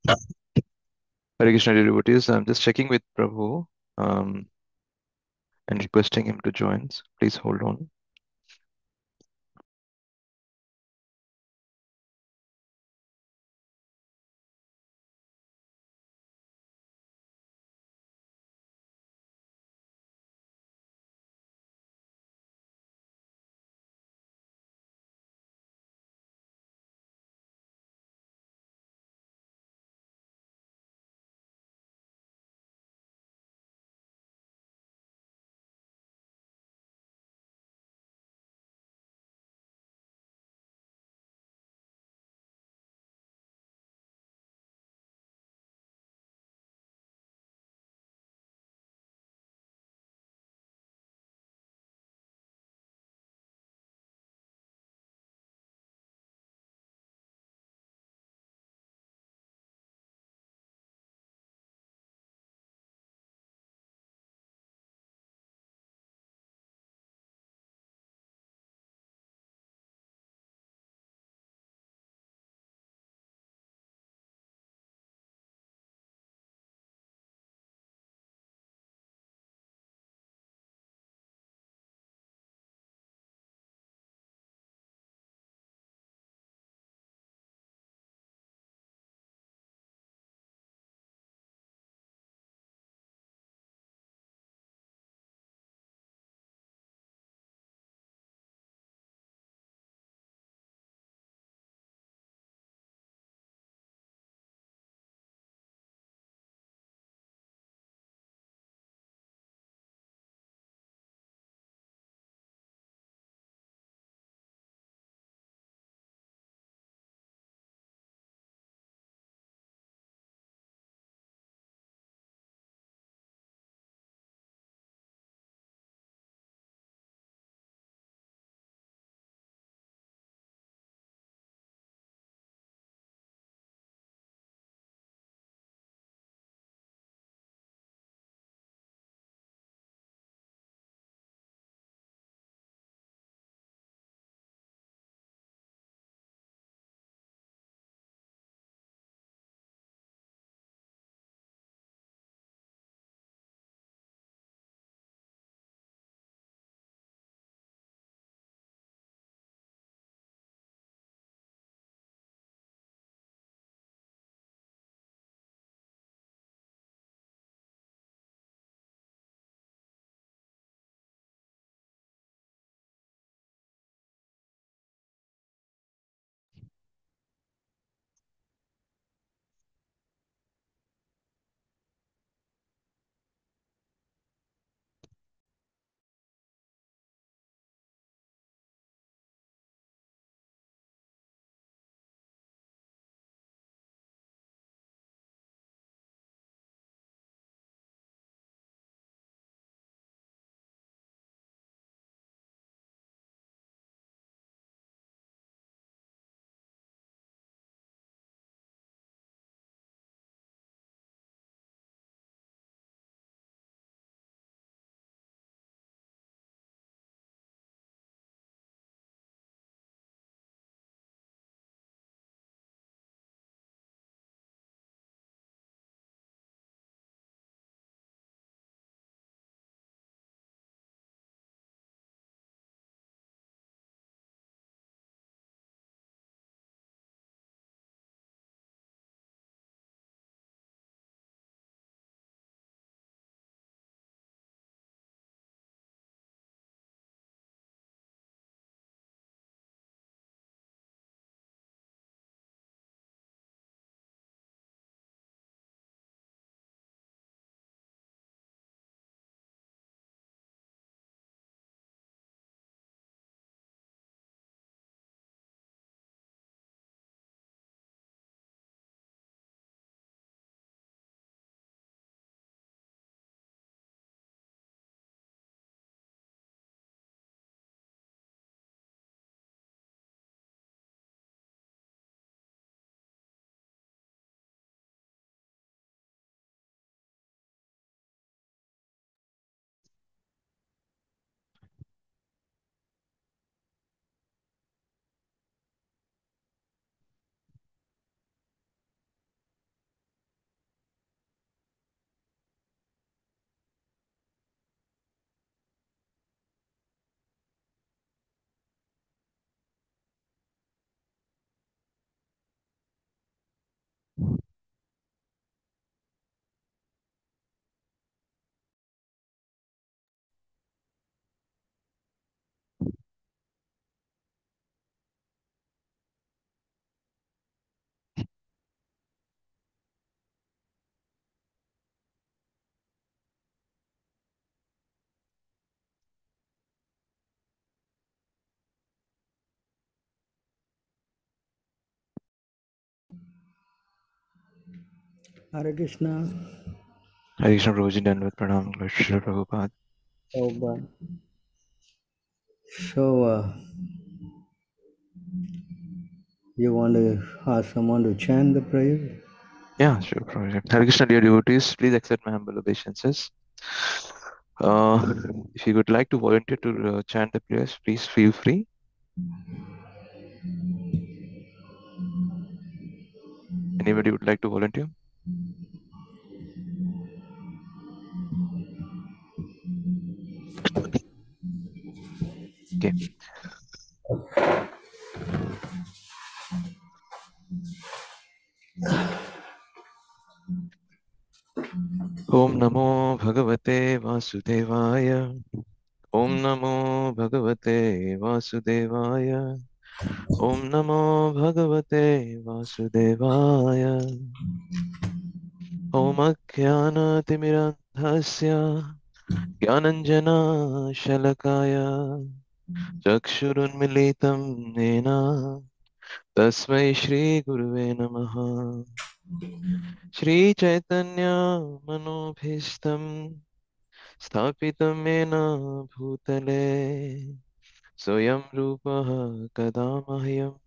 Hare Krishna dear devotees. I'm just checking with Prabhu um, and requesting him to join. Please hold on. Hare Krishna. Hare Krishna Prabhuji, Dandavat Pranam, Lord Srila Prabhupada. Over. So, you want to ask someone to chant the prayer? Yeah, sure, Prabhuji. Hare Krishna, dear devotees, please accept my humble obeisances. Uh, if you would like to volunteer to chant the prayers, please feel free. Anybody would like to volunteer? Okay. Om Namo Bhagavate Vasudevaya. Om Namo Bhagavate Vasudevaya. Om Namo Bhagavate Vasudevaya. Om Ajnanatimidandhasya Jnananjana Shalakaya Chakshurunmilitam Nena Tasmai Shri Gurave Namaha. Shri Chaitanya Manobhishtam Sthapitam Mena Bhutale Soyam Rupaha Kadamahyam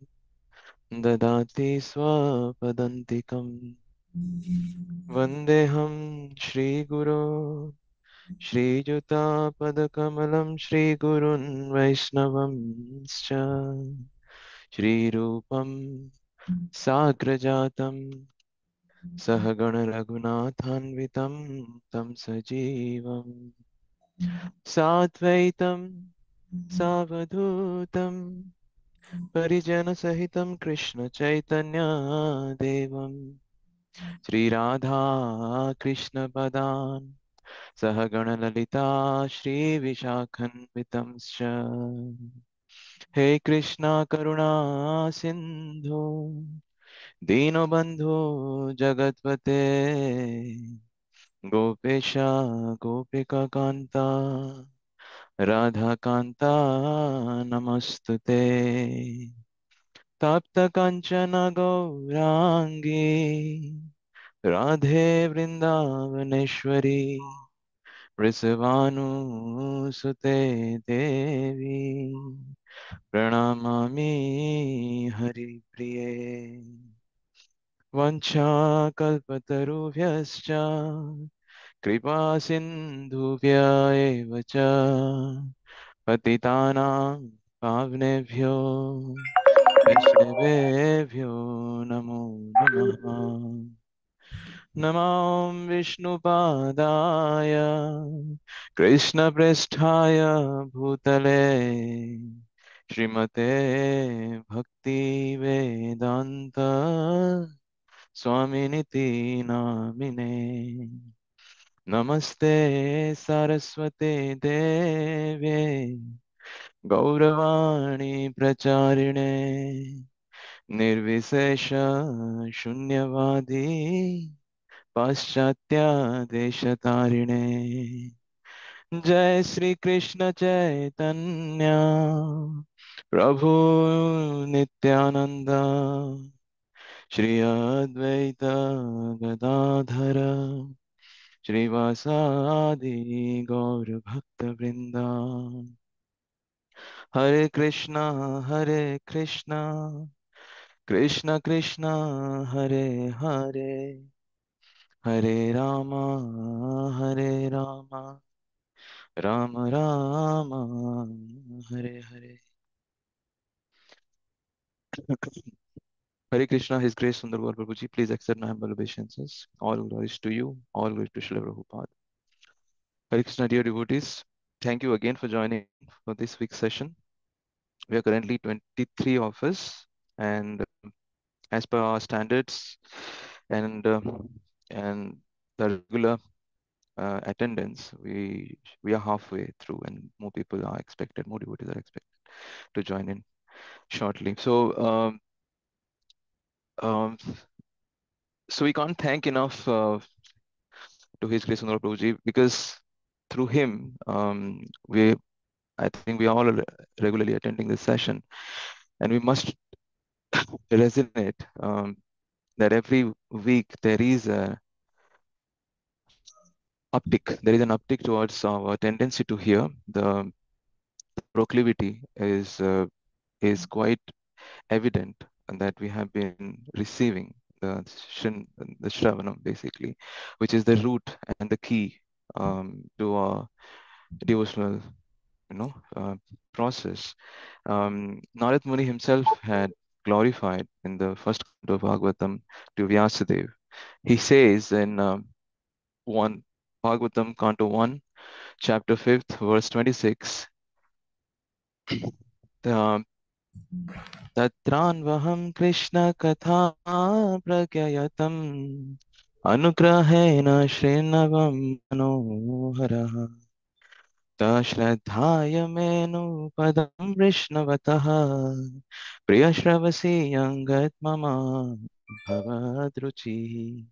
Dadati Swapadantikam Vandeham Shri Guru Shri Juta Padakamalam Shri Gurun Vaishnavamscha Shri Rupam Sagrajatam Sahagana Raghunathanvitam Tam Sajivam Satvaitam Savadhutam Parijana Sahitam Krishna Chaitanya Devam Shri Radha Krishna Padan Sahagana Lalita Shri Vishakhanvitamscha He Krishna Karuna Sindhu Dinobandhu Jagatpate Gopesha Gopika Kanta Radha Kanta Namastute Tapta Kanchana Gaurangi Radhe Vrindavaneshwari Vrisavanu Sute Devi Pranamami Hari Priye Vancha Kalpatarubhyascha Kripa Sindhubhya eva cha Patitanam Pavnebhyo Vaishnavebhyo Namo Namaha Namam Vishnupadaya Krishna Presthaya Bhutale Srimate Bhakti Vedanta Swaminiti Namine Namaste Saraswate Deve Gauravani Pracharine Nirvisesha Shunyavadi Paschatya Deshatarine Jai Sri Krishna Chaitanya Prabhu Nityananda Shri Advaita Gadadhara Srivasadi Gaur Bhakta Vrinda Hare Krishna Krishna Krishna Hare Hare Hare Rama Rama Rama Hare Hare Hare Krishna, His Grace Sundar Gopāl Prabhuji, please accept my humble obeisances. All glories to you, all glories to Srila Prabhupada. Hare Krishna, dear devotees, thank you again for joining for this week's session. We are currently 23 of us, and as per our standards, and and the regular attendance, we are halfway through, and more people are expected, more devotees are expected to join in shortly. Um, so we can't thank enough to His Grace Honorable Prabhuji, because through him, I think we are all regularly attending this session, and we must resonate that every week there is a uptick. There is an uptick towards our tendency to hear. The proclivity is quite evident, and that we have been receiving the Shravanam, basically, which is the root and the key to our devotional, process. Narad Muni himself had glorified in the first canto of Bhagavatam to Vyasadeva. He says in 1 Bhagavatam, Canto 1, chapter 5th, verse 26, तत्रान्वहं कृष्णकथा प्रज्ञयतम् अनुग्रहेण श्रीनवं मनोहरः श्रद्धाय मेनुपदं विष्णवतः प्रियश्रवसी यङ्गत् मम भवद्रुचिः.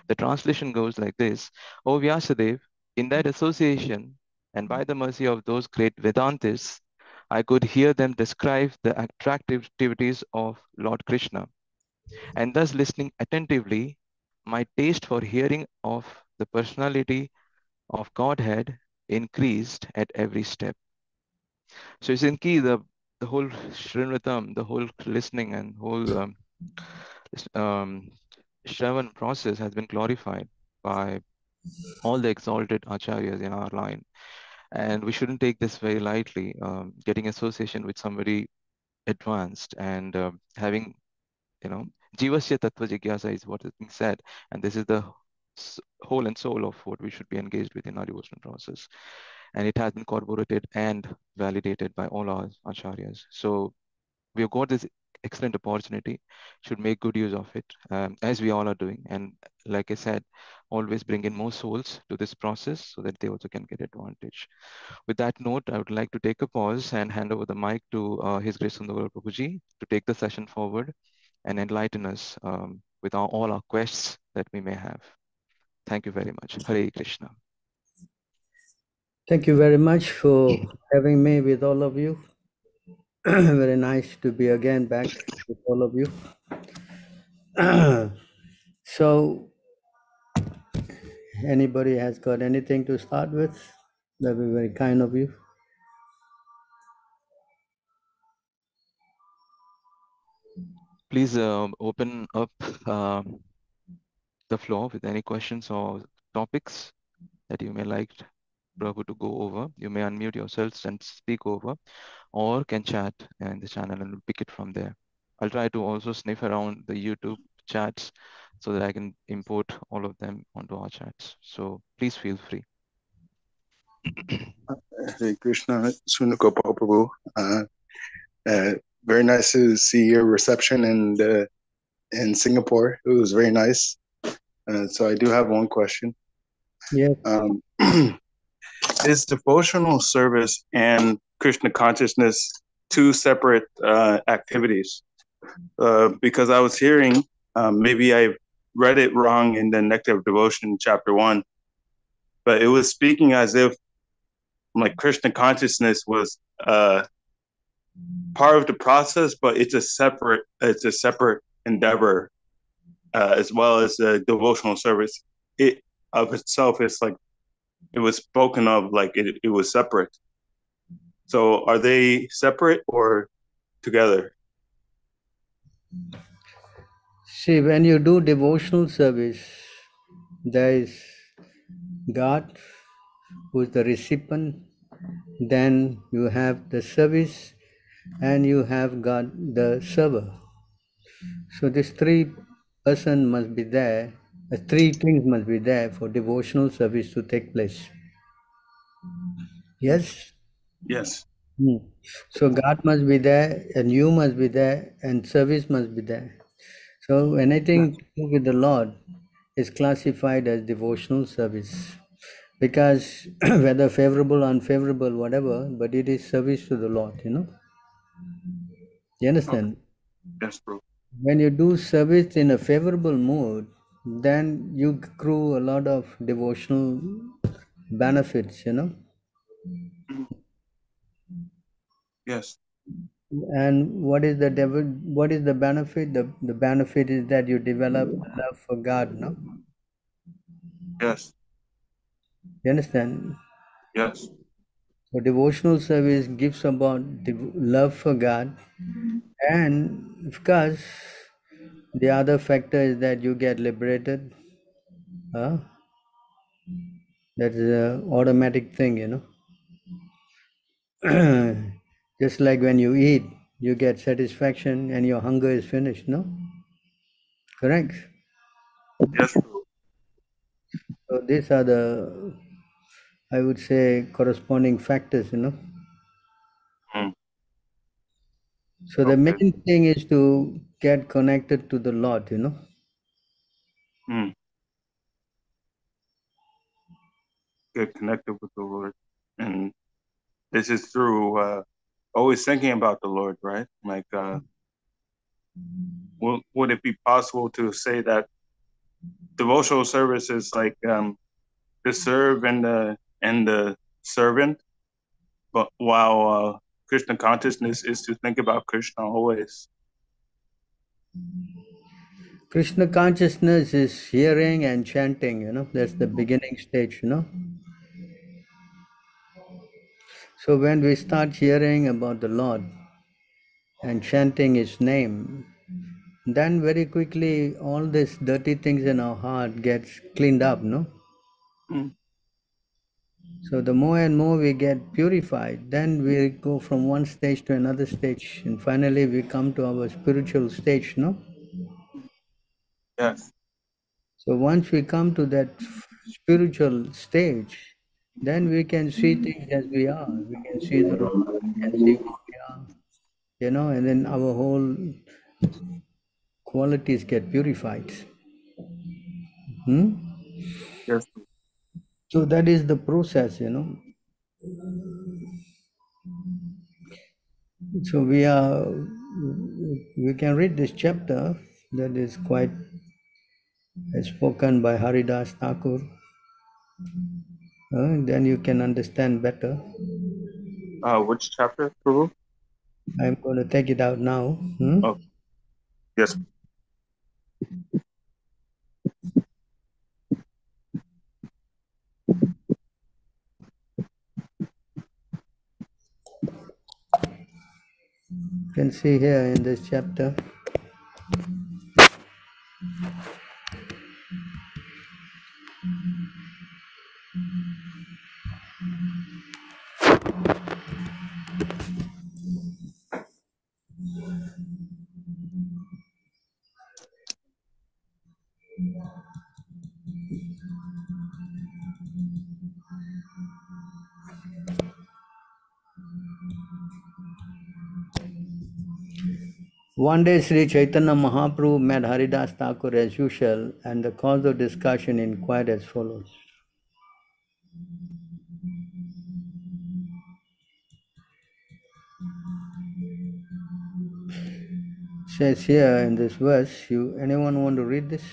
The translation goes like this: O Vyasadeva, in that association, and by the mercy of those great Vedantists, I could hear them describe the attractive activities of Lord Krishna, and thus listening attentively, my taste for hearing of the personality of Godhead increased at every step. So it's in key the whole Srinvatam, the whole listening and whole um, Shravan process has been glorified by all the exalted acharyas in our line, and we shouldn't take this very lightly. Getting association with somebody advanced and having, jivasya tattva jigyasa is what is being said, and this is the whole and soul of what we should be engaged with in our devotional process, and it has been corroborated and validated by all our acharyas. So we have got this excellent opportunity, should make good use of it, as we all are doing. And like I said, always bring in more souls to this process so that they also can get advantage. With that note, I would like to take a pause and hand over the mic to His Grace Sundar Prabhuji to take the session forward and enlighten us with all our quests that we may have. Thank you very much. Hare Krishna. Thank you very much for having me with all of you. Very nice to be again back with all of you. So, anybody has got anything to start with? That'd be very kind of you. Please open up the floor with any questions or topics that you may like Prabhu to go over. You may unmute yourselves and speak over, or can chat in the channel and we'll pick it from there. I'll try to also sniff around the YouTube chats so that I can import all of them onto our chats. So please feel free. Hare Krishna, Sundar Gopāl Prabhu. Very nice to see your reception in Singapore. It was very nice. So I do have one question. Yes. Is devotional service and Krishna consciousness two separate activities? Because I was hearing, maybe I read it wrong in the Nectar of Devotion, chapter 1, but it was speaking as if like Krishna consciousness was part of the process, but it's a separate endeavor, as well as the devotional service. It of itself is like it was spoken of like it was separate. So are they separate or together? See, when you do devotional service, there is God who is the recipient, then you have the service, and you have God the server. So these three person must be there, three things must be there for devotional service to take place. Yes? Yes. So God must be there, and you must be there, and service must be there. So anything to do with the Lord is classified as devotional service because whether favorable, unfavorable, whatever, but it is service to the Lord, you know. You Okay. understand? Yes, bro. When you do service in a favorable mood, then you accrue a lot of devotional benefits, you know. Mhm. Yes. And what is the benefit? The benefit is that you develop love for God, no? Yes. You understand? Yes. So devotional service gives about love for God, and of course, the other factor is that you get liberated. Huh? That's an automatic thing, you know. Just like when you eat, you get satisfaction and your hunger is finished, no? Correct. Yes, bro. So these are the, I would say, corresponding factors, you know. Mm. So the Okay. main thing is to get connected to the Lord, you know. Mm. Get connected with the Lord, and this is through always thinking about the Lord, right? Like, would it be possible to say that devotional service is like the serve and the servant, but while Krishna consciousness is to think about Krishna always. Krishna consciousness is hearing and chanting, you know. That's the beginning stage, you know. So when we start hearing about the Lord and chanting His name, then very quickly all these dirty things in our heart gets cleaned up, no? Mm. So the more and more we get purified, then we go from one stage to another stage, and finally we come to our spiritual stage, no? Yes. So once we come to that spiritual stage, then we can see things as we are. We can see the Lord, we can see who we are, you know, and then our whole qualities get purified. Hmm? Yes. So that is the process, you know. So we can read this chapter that is quite spoken by Haridas Thakur. Then you can understand better. Which chapter, Prabhu? I'm going to take it out now. Hmm? Oh, yes. You can see here in this chapter. One day Sri Chaitanya Mahaprabhu met Haridas Thakur as usual, and the cause of discussion inquired as follows. Says here in this verse, anyone want to read this?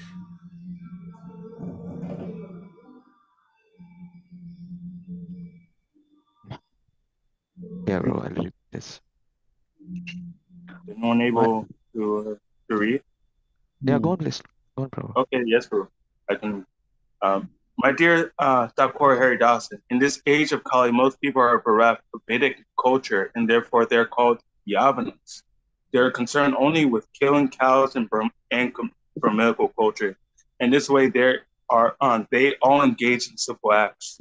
Yeah, bro, I'll read this. Anyone My, able to read? yeah, Hmm. go on, bro. Okay. Yes, Prabhu. I can. My dear Thakur Haridasa, in this age of Kali, most people are bereft of Vedic culture, and therefore they're called Yavanas. They're concerned only with killing cows and Brahminical culture. And this way, they all engage in simple acts.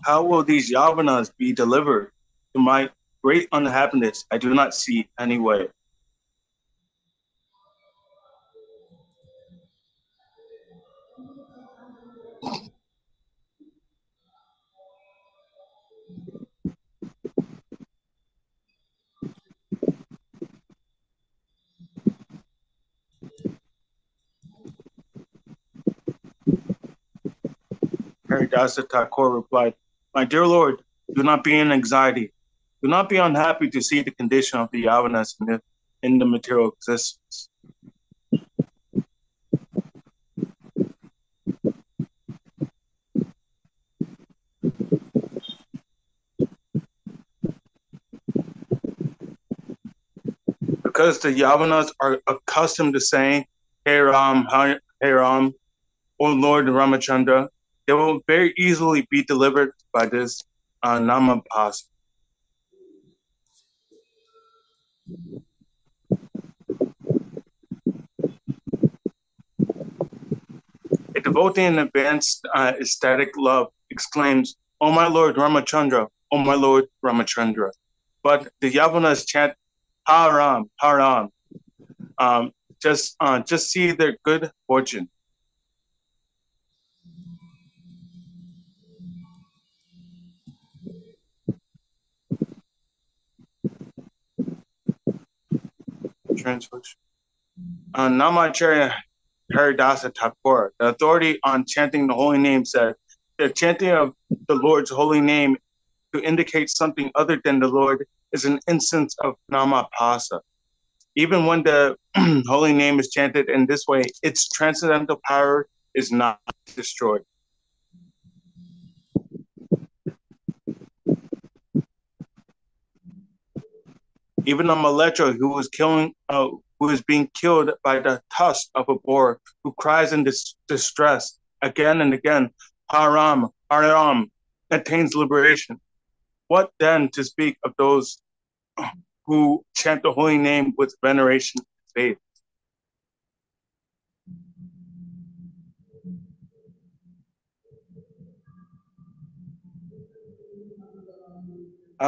How will these Yavanas be delivered? To my great unhappiness, I do not see any way. Haridasa Thakur replied, "My dear Lord, do not be in anxiety. Do not be unhappy to see the condition of the Yavanas in the material existence. Because the Yavanas are accustomed to saying, Hey Ram, Hey Ram, O Lord Ramachandra, they will very easily be delivered by this Namapas. A devotee in advanced ecstatic love exclaims, "Oh my Lord Ramachandra, oh my Lord Ramachandra." But the Yavanas chant Haram, Haram, just see their good fortune. Translation. Namacharya Haridasa Thakur, the authority on chanting the holy name, said, the chanting of the Lord's holy name to indicate something other than the Lord is an instance of namapasa. Even when the holy name is chanted in this way, its transcendental power is not destroyed. Even a Maletra who is being killed by the tusk of a boar, who cries in distress again and again, Haram, Haram, attains liberation. What then to speak of those who chant the holy name with veneration and faith?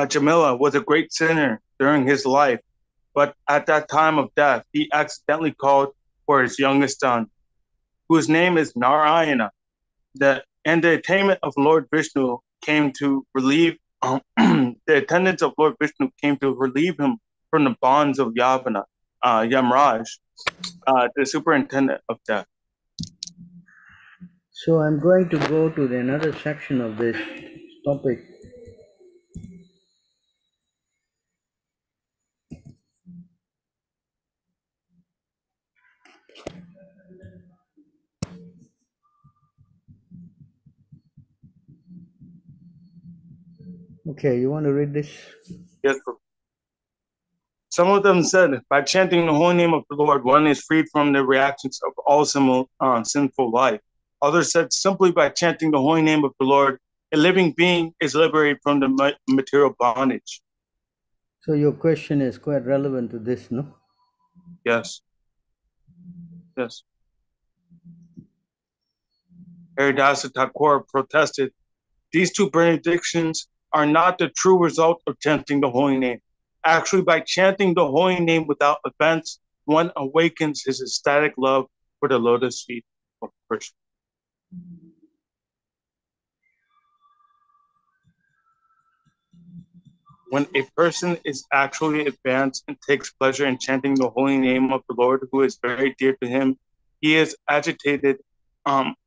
Jamila was a great sinner during his life, but at that time of death, he accidentally called for his youngest son, whose name is Narayana. The attainment of Lord Vishnu came to relieve the attendants of Lord Vishnu came to relieve him from the bonds of Yamraj, the superintendent of death. So I'm going to go to another section of this topic. Okay, you want to read this? Yes. Some of them said, by chanting the holy name of the Lord, one is freed from the reactions of all sinful life. Others said, simply by chanting the holy name of the Lord, a living being is liberated from the material bondage. So your question is quite relevant to this, no? Yes. Yes. Haridasa Thakur protested, these two benedictions are not the true result of chanting the holy name. Actually, by chanting the holy name without offense, one awakens his ecstatic love for the lotus feet of Krishna. When a person is actually advanced and takes pleasure in chanting the holy name of the Lord, who is very dear to him, he is agitated.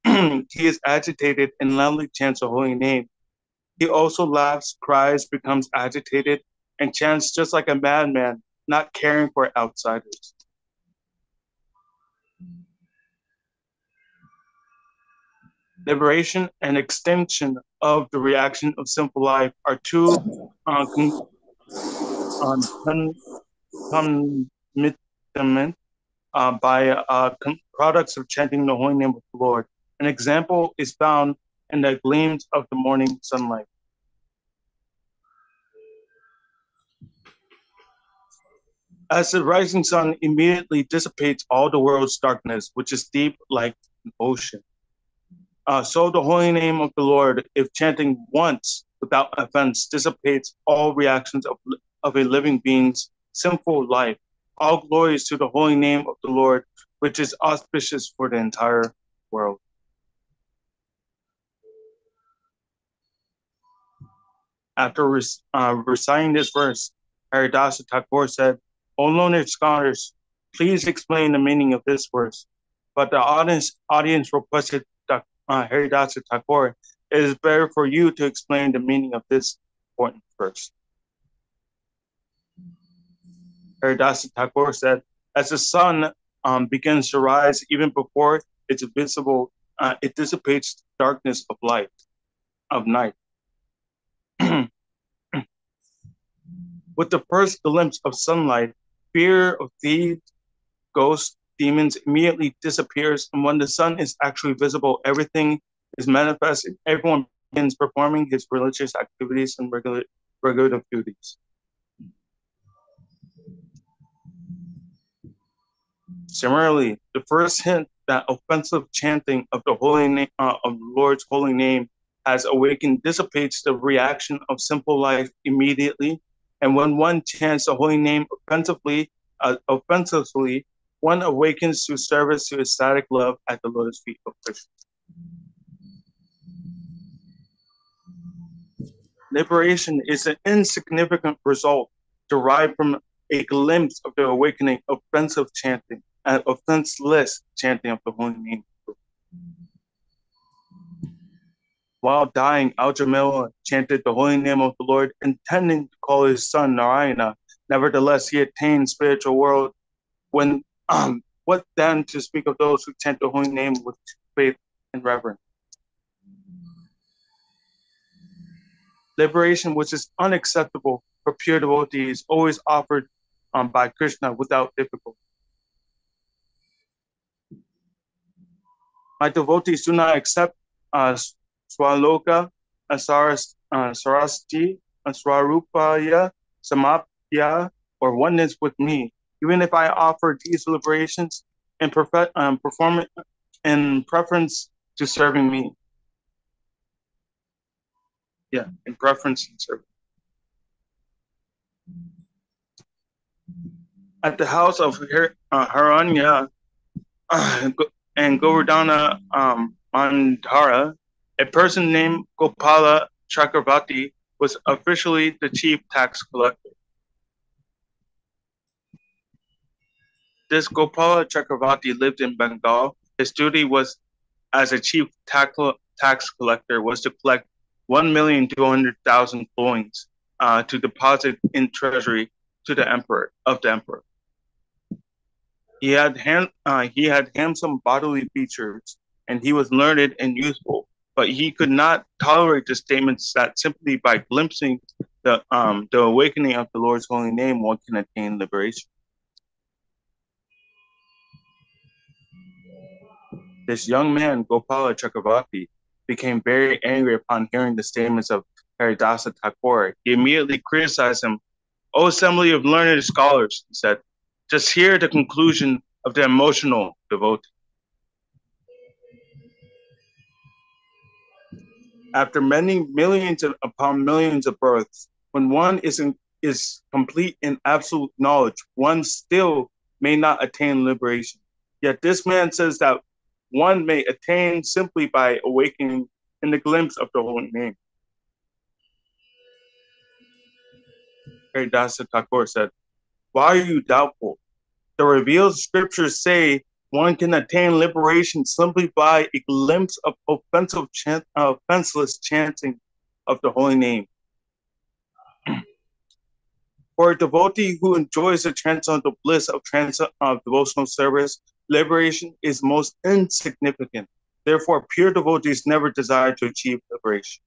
He is agitated and loudly chants the holy name. He also laughs, cries, becomes agitated, and chants just like a madman, not caring for outsiders. Liberation and extinction of the reaction of sinful life are two concomitant by products of chanting the holy name of the Lord. An example is found in the gleams of the morning sunlight. As the rising sun immediately dissipates all the world's darkness, which is deep like an ocean. So the holy name of the Lord, if chanting once without offense, dissipates all reactions of a living being's sinful life. All glories to the holy name of the Lord, which is auspicious for the entire world. After reciting this verse, Haridasa Thakur said, O learned scholars, please explain the meaning of this verse. But the audience requested Haridasa Thakur It is better for you to explain the meaning of this important verse. Haridasa Thakur said, as the sun begins to rise, even before it's visible, it dissipates the darkness of light, of night. With the first glimpse of sunlight, fear of thieves, ghosts, demons immediately disappears, and when the sun is actually visible, everything is manifested. Everyone begins performing his religious activities and regular duties. Similarly, the first hint that offensive chanting of the holy name of the Lord's holy name has awakened dissipates the reaction of simple life immediately. And when one chants the holy name offensively, one awakens to service to ecstatic love at the lotus feet of Krishna. Liberation is an insignificant result derived from a glimpse of the awakening offensive chanting and offenseless chanting of the holy name. While dying, Aljamila chanted the holy name of the Lord, intending to call his son Narayana. Nevertheless, he attained spiritual world. When what then to speak of those who chant the holy name with faith and reverence? Liberation, which is unacceptable for pure devotees, always offered by Krishna without difficulty. My devotees do not accept Swaloka, Sarasti, Swarupaya, Samapya, or oneness with me, even if I offer these liberations in performance in preference to serving me. Yeah, in preference to serving. At the house of Haranya and Govardhana Mandhara, a person named Gopāla Chakravarti was officially the chief tax collector. This Gopāla Chakravarti lived in Bengal. His duty was, as a chief tax collector, was to collect 1,200,000 coins to deposit in treasury to the emperor. He had handsome bodily features, and he was learned and useful, but he could not tolerate the statements that simply by glimpsing the awakening of the Lord's holy name, one can attain liberation. This young man, Gopāla Chakravarti, became very angry upon hearing the statements of Haridasa Thakur. He immediately criticized him. "O assembly of learned scholars," he said, "just hear the conclusion of the emotional devotee. After many millions upon millions of births, when one is complete in absolute knowledge, one still may not attain liberation. Yet this man says that one may attain simply by awakening in the glimpse of the holy name." Haridasa Thakur said, "Why are you doubtful? The revealed scriptures say one can attain liberation simply by a glimpse of offenseless chanting of the holy name. For a devotee who enjoys the transcendental bliss of devotional service, liberation is most insignificant. Therefore, pure devotees never desire to achieve liberation.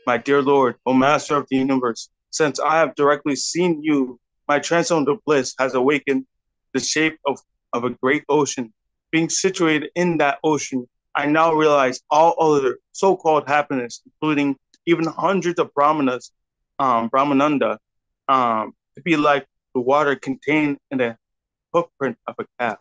My dear Lord, O Master of the universe, since I have directly seen you, my transcendental bliss has awakened the shape of a great ocean. Being situated in that ocean, I now realize all other so-called happiness, including even hundreds of brahmanas, brahmananda, to be like the water contained in the footprint of a calf."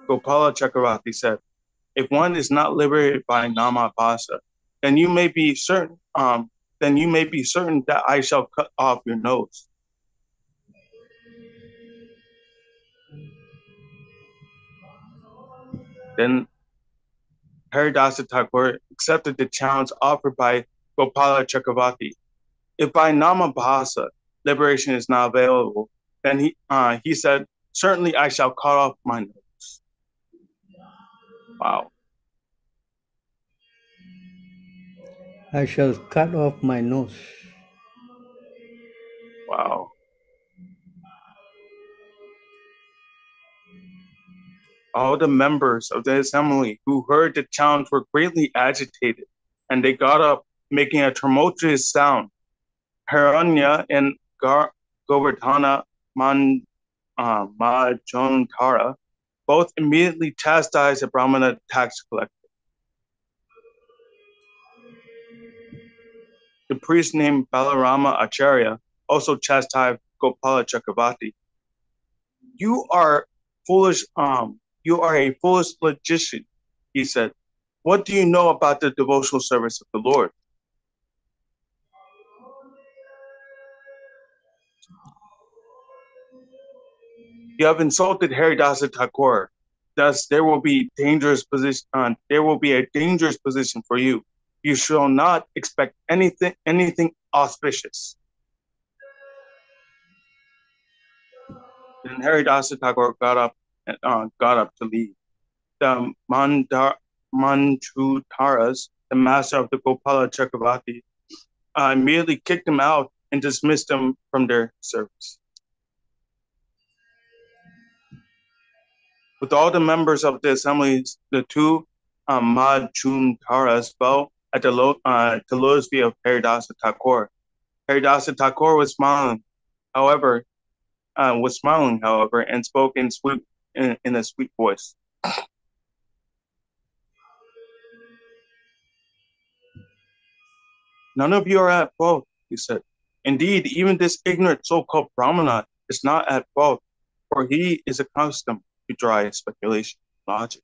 Gopāla Chakravarti said, "If one is not liberated by nama bhasa, then you may be certain that I shall cut off your nose." Then Haridasa Thakur accepted the challenge offered by Gopāla Chakravarti. "If by nama bhasa liberation is not available, then he said, certainly I shall cut off my nose. Wow. I shall cut off my nose. Wow. All the members of the assembly who heard the challenge were greatly agitated, and they got up, making a tumultuous sound. Hiranya and Govardhana Majontara both immediately chastised the Brahmana tax collector. The priest named Balarama Acharya also chastised Gopala Chakravarti. You are foolish. You are a foolish logician, he said. What do you know about the devotional service of the Lord? You have insulted Haridasa Thakur. Thus, there will be dangerous position. There will be a dangerous position for you. You shall not expect anything auspicious. Then Haridasa Thakur got up to leave. The Manchutaras, the master of the Gopala Chakravarti, immediately kicked him out and dismissed him from their service. With all the members of the assemblies, the two Manchutaras fell at the lotus feet of Haridasa Thakur. Haridasa Thakur was smiling, however, and spoke in a sweet voice. None of you are at fault, he said. Indeed, even this ignorant so-called Brahmana is not at fault, for he is accustomed to dry speculation and logic.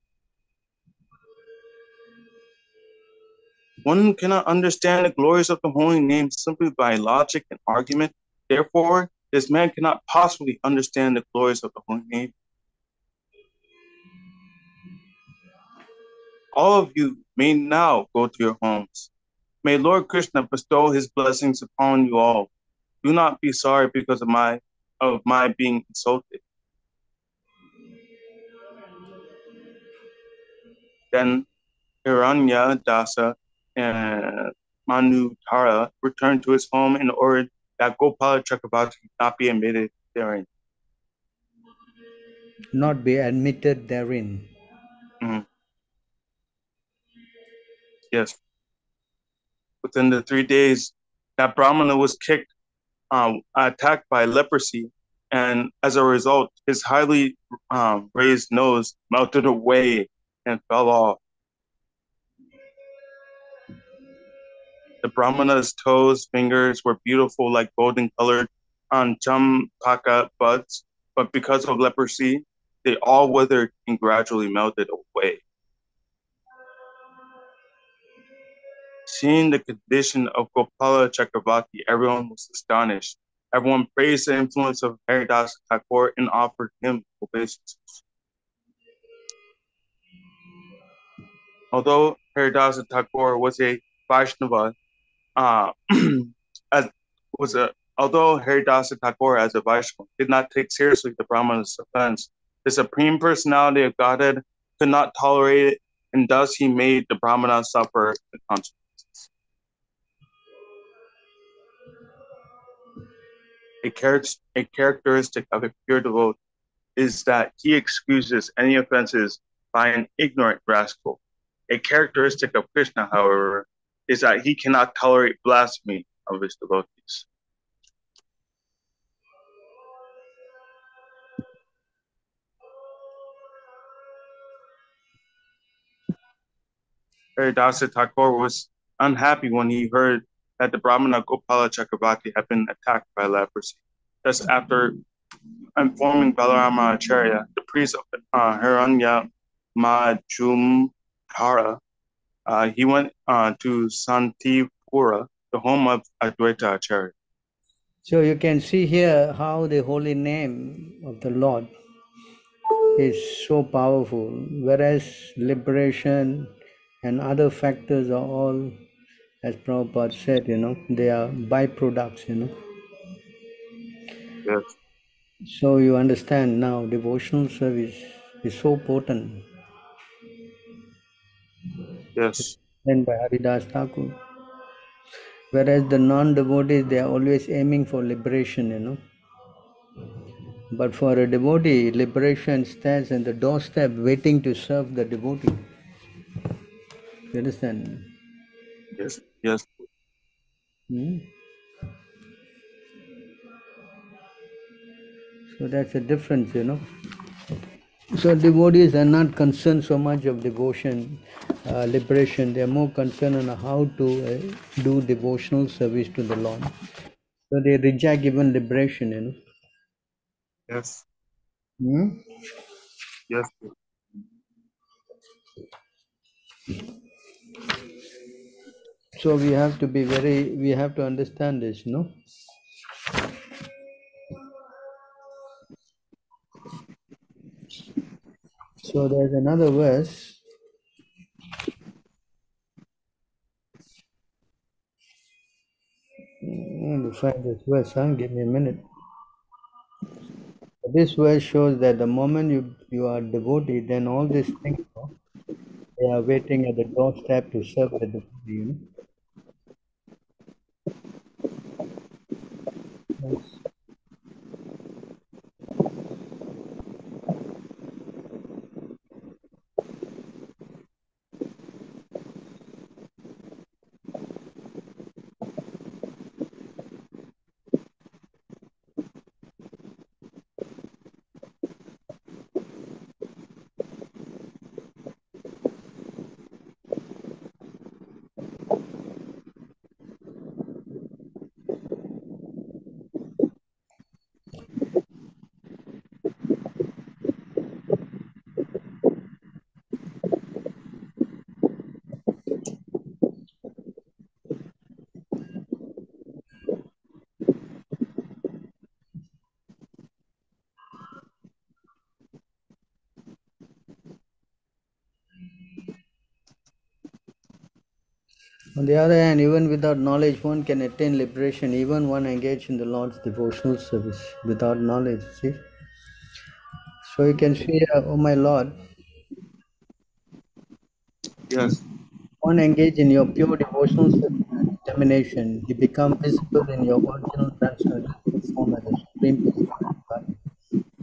One cannot understand the glories of the holy name simply by logic and argument. Therefore, this man cannot possibly understand the glories of the holy name. All of you may now go to your homes. May Lord Krishna bestow his blessings upon you all. Do not be sorry because of my being insulted. Then Hiranya Dasa and Manutara returned to his home and ordered that Gopala Chakravarti not be admitted therein. Not be admitted therein. Mm-hmm. Yes. Within the 3 days, that Brahmana was attacked by leprosy, and as a result, his highly raised nose melted away and fell off. The Brahmana's toes, fingers were beautiful like golden-colored champaka buds, but because of leprosy, they all withered and gradually melted away. Seeing the condition of Gopala Chakravarti, everyone was astonished. Everyone praised the influence of Haridasa Thakur and offered him obeisances. Although Haridasa Thakur was a Vaishnava, although Haridasa Thakur as a Vaishnava did not take seriously the Brahmana's offense, the Supreme Personality of Godhead could not tolerate it, and thus he made the Brahmana suffer the consequences. A characteristic of a pure devotee is that he excuses any offenses by an ignorant rascal. A characteristic of Krishna, however, is that he cannot tolerate blasphemy of his devotees. Haridasa Thakur was unhappy when he heard that the Brahmana Gopala Chakravarti had been attacked by leprosy. Thus, after informing Balarama Acharya, the priest of Hiranya Majumdhara, he went to Santipura, the home of Advaita Acharya. So you can see here how the holy name of the Lord is so powerful, whereas liberation and other factors are all, as Prabhupada said, they are byproducts, Yes. So you understand now devotional service is so potent. Yes. Then by Haridas Thakur. Whereas the non-devotees, they are always aiming for liberation, But for a devotee, liberation stands in the doorstep waiting to serve the devotee. You understand? Yes. Yes. Hmm? So that's a difference. So devotees are not concerned so much of devotion, liberation. They are more concerned on how to do devotional service to the Lord. So they reject even liberation. Yes. Hmm? Yes. So we have to understand this. So there's another verse. I'm going to find this verse, Give me a minute. This verse shows that the moment you are devotee, then all these things, they are waiting at the doorstep to serve the devotee. Yes. On the other hand, even without knowledge, one can attain liberation, even one engaged in the Lord's devotional service without knowledge. See? So you can see, oh my Lord, Yes. one engaged in your pure devotional service and determination, you become visible in your original transcendental form as a supreme personality body.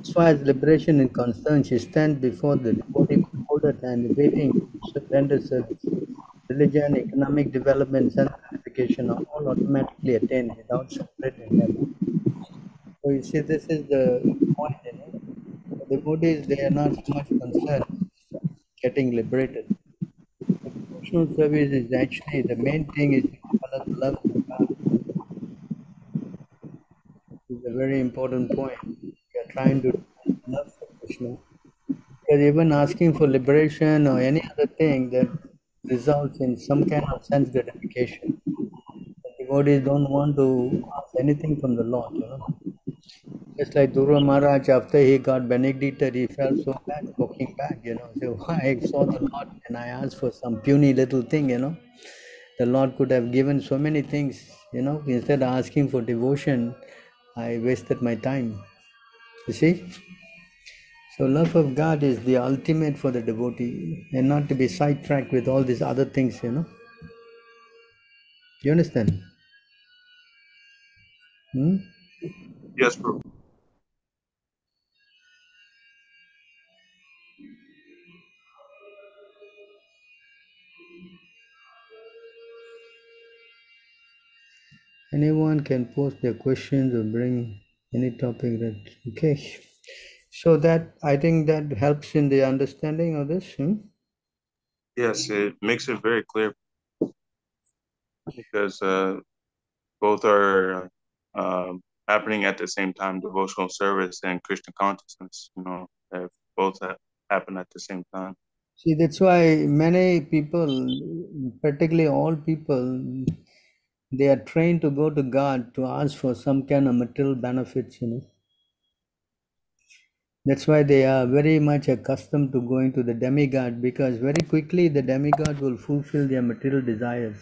As far as liberation is concerned, she stands before the devotee with folded hand, waiting to render service. Religion, economic development, sense gratification are all automatically attained without separate endeavor. So you see, this is the point. The devotees, they are not so much concerned getting liberated. The devotional service is actually the main thing is to develop love for God. This is a very important point. We are trying to develop love for Krishna. Because even asking for liberation or any other thing that results in some kind of sense gratification. The devotees don't want to ask anything from the Lord. Just like Dhruva Maharaj, after he got benedicted, he felt so bad walking back. So I saw the Lord and I asked for some puny little thing. The Lord could have given so many things. Instead of asking for devotion, I wasted my time. You see? So love of God is the ultimate for the devotee and not to be sidetracked with all these other things. You understand? Hmm? Yes, bro. Anyone can post their questions or bring any topic that, okay. So that, I think that helps in the understanding of this. Yes, it makes it very clear because both are happening at the same time. Devotional service and Krishna consciousness, they both happen at the same time. See, that's why many people, particularly all people, they are trained to go to God to ask for some kind of material benefits. That's why they are very much accustomed to going to the demigod, because very quickly the demigod will fulfill their material desires.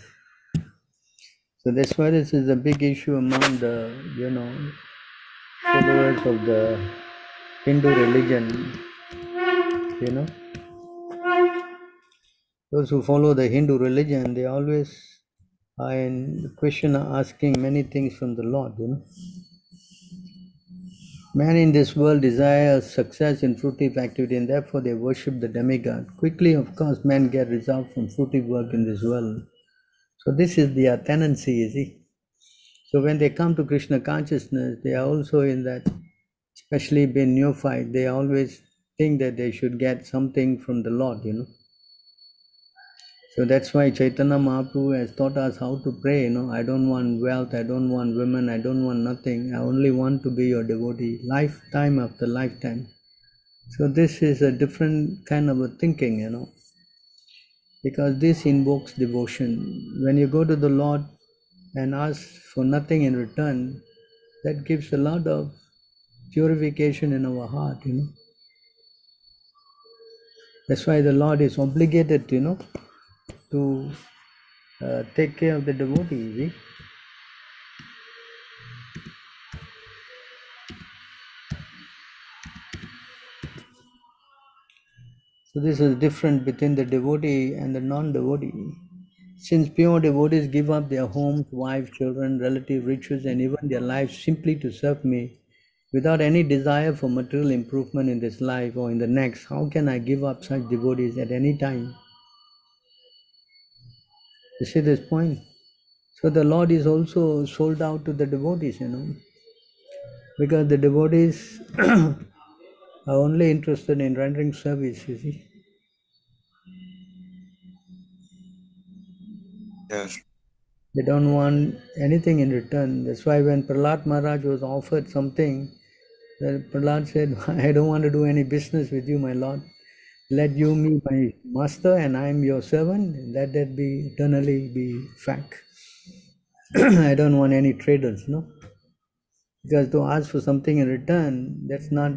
So that's why this is a big issue among the followers of the Hindu religion, you know, those who follow the Hindu religion, they always are in question asking many things from the Lord, you know. Man in this world desires success in fruitive activity and therefore they worship the demigod. Quickly, of course, men get result from fruitive work in this world. So this is their tendency, you see. So when they come to Krishna consciousness, they are also in that, especially being neophyte, they always think that they should get something from the Lord, you know. So that's why Chaitanya Mahaprabhu has taught us how to pray, you know. I don't want wealth, I don't want women, I don't want nothing. I only want to be your devotee, lifetime after lifetime. So this is a different kind of a thinking, you know, because this invokes devotion. When you go to the Lord and ask for nothing in return, that gives a lot of purification in our heart, you know. That's why the Lord is obligated, you know, to take care of the devotees. See? So this is different between the devotee and the non-devotee. Since pure devotees give up their homes, wives, children, relative riches, and even their lives simply to serve me, without any desire for material improvement in this life or in the next, how can I give up such devotees at any time? You see this point? So the Lord is also sold out to the devotees, you know, because the devotees are only interested in rendering service, you see. Yes. They don't want anything in return. That's why when Prahlad Maharaj was offered something, Prahlad said, I don't want to do any business with you, my Lord. Let you be my master and I am your servant. Let that be eternally be fact. I don't want any traders, no? Because to ask for something in return, that's not,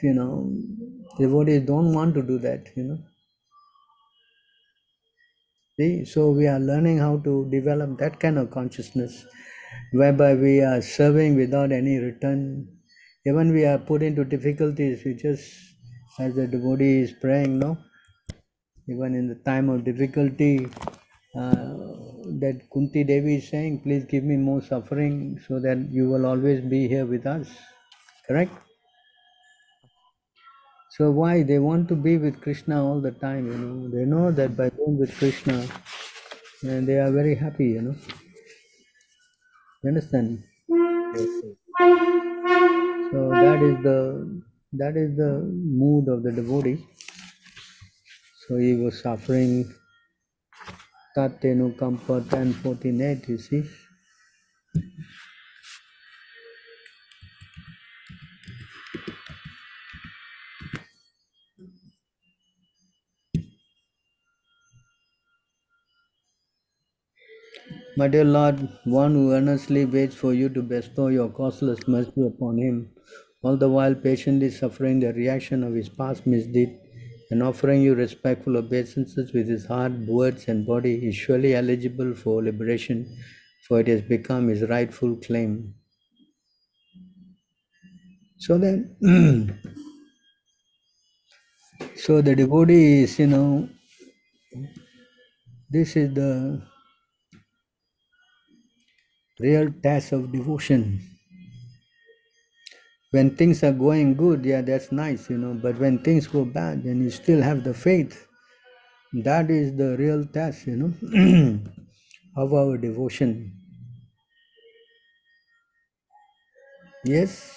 you know, devotees don't want to do that, you know. See, so we are learning how to develop that kind of consciousness, whereby we are serving without any return. Even we are put into difficulties, we just, as the devotee is praying, no? Even in the time of difficulty, that Kunti Devi is saying, please give me more suffering so that you will always be here with us. Correct? So why? They want to be with Krishna all the time, you know. They know that by being with Krishna, and they are very happy, you know. You understand? Yes. So that is the mood of the devotee. So he was suffering Tatenu Kampa 1048, you see. My dear Lord, one who earnestly waits for you to bestow your causeless mercy upon him, all the while patiently suffering the reaction of his past misdeed, and offering you respectful obeisances with his heart, words, and body, is surely eligible for liberation, for it has become his rightful claim. So then, so the devotee is, you know, this is the real test of devotion. When things are going good, yeah, that's nice, you know, but when things go bad and you still have the faith, that is the real test, you know, of our devotion. Yes?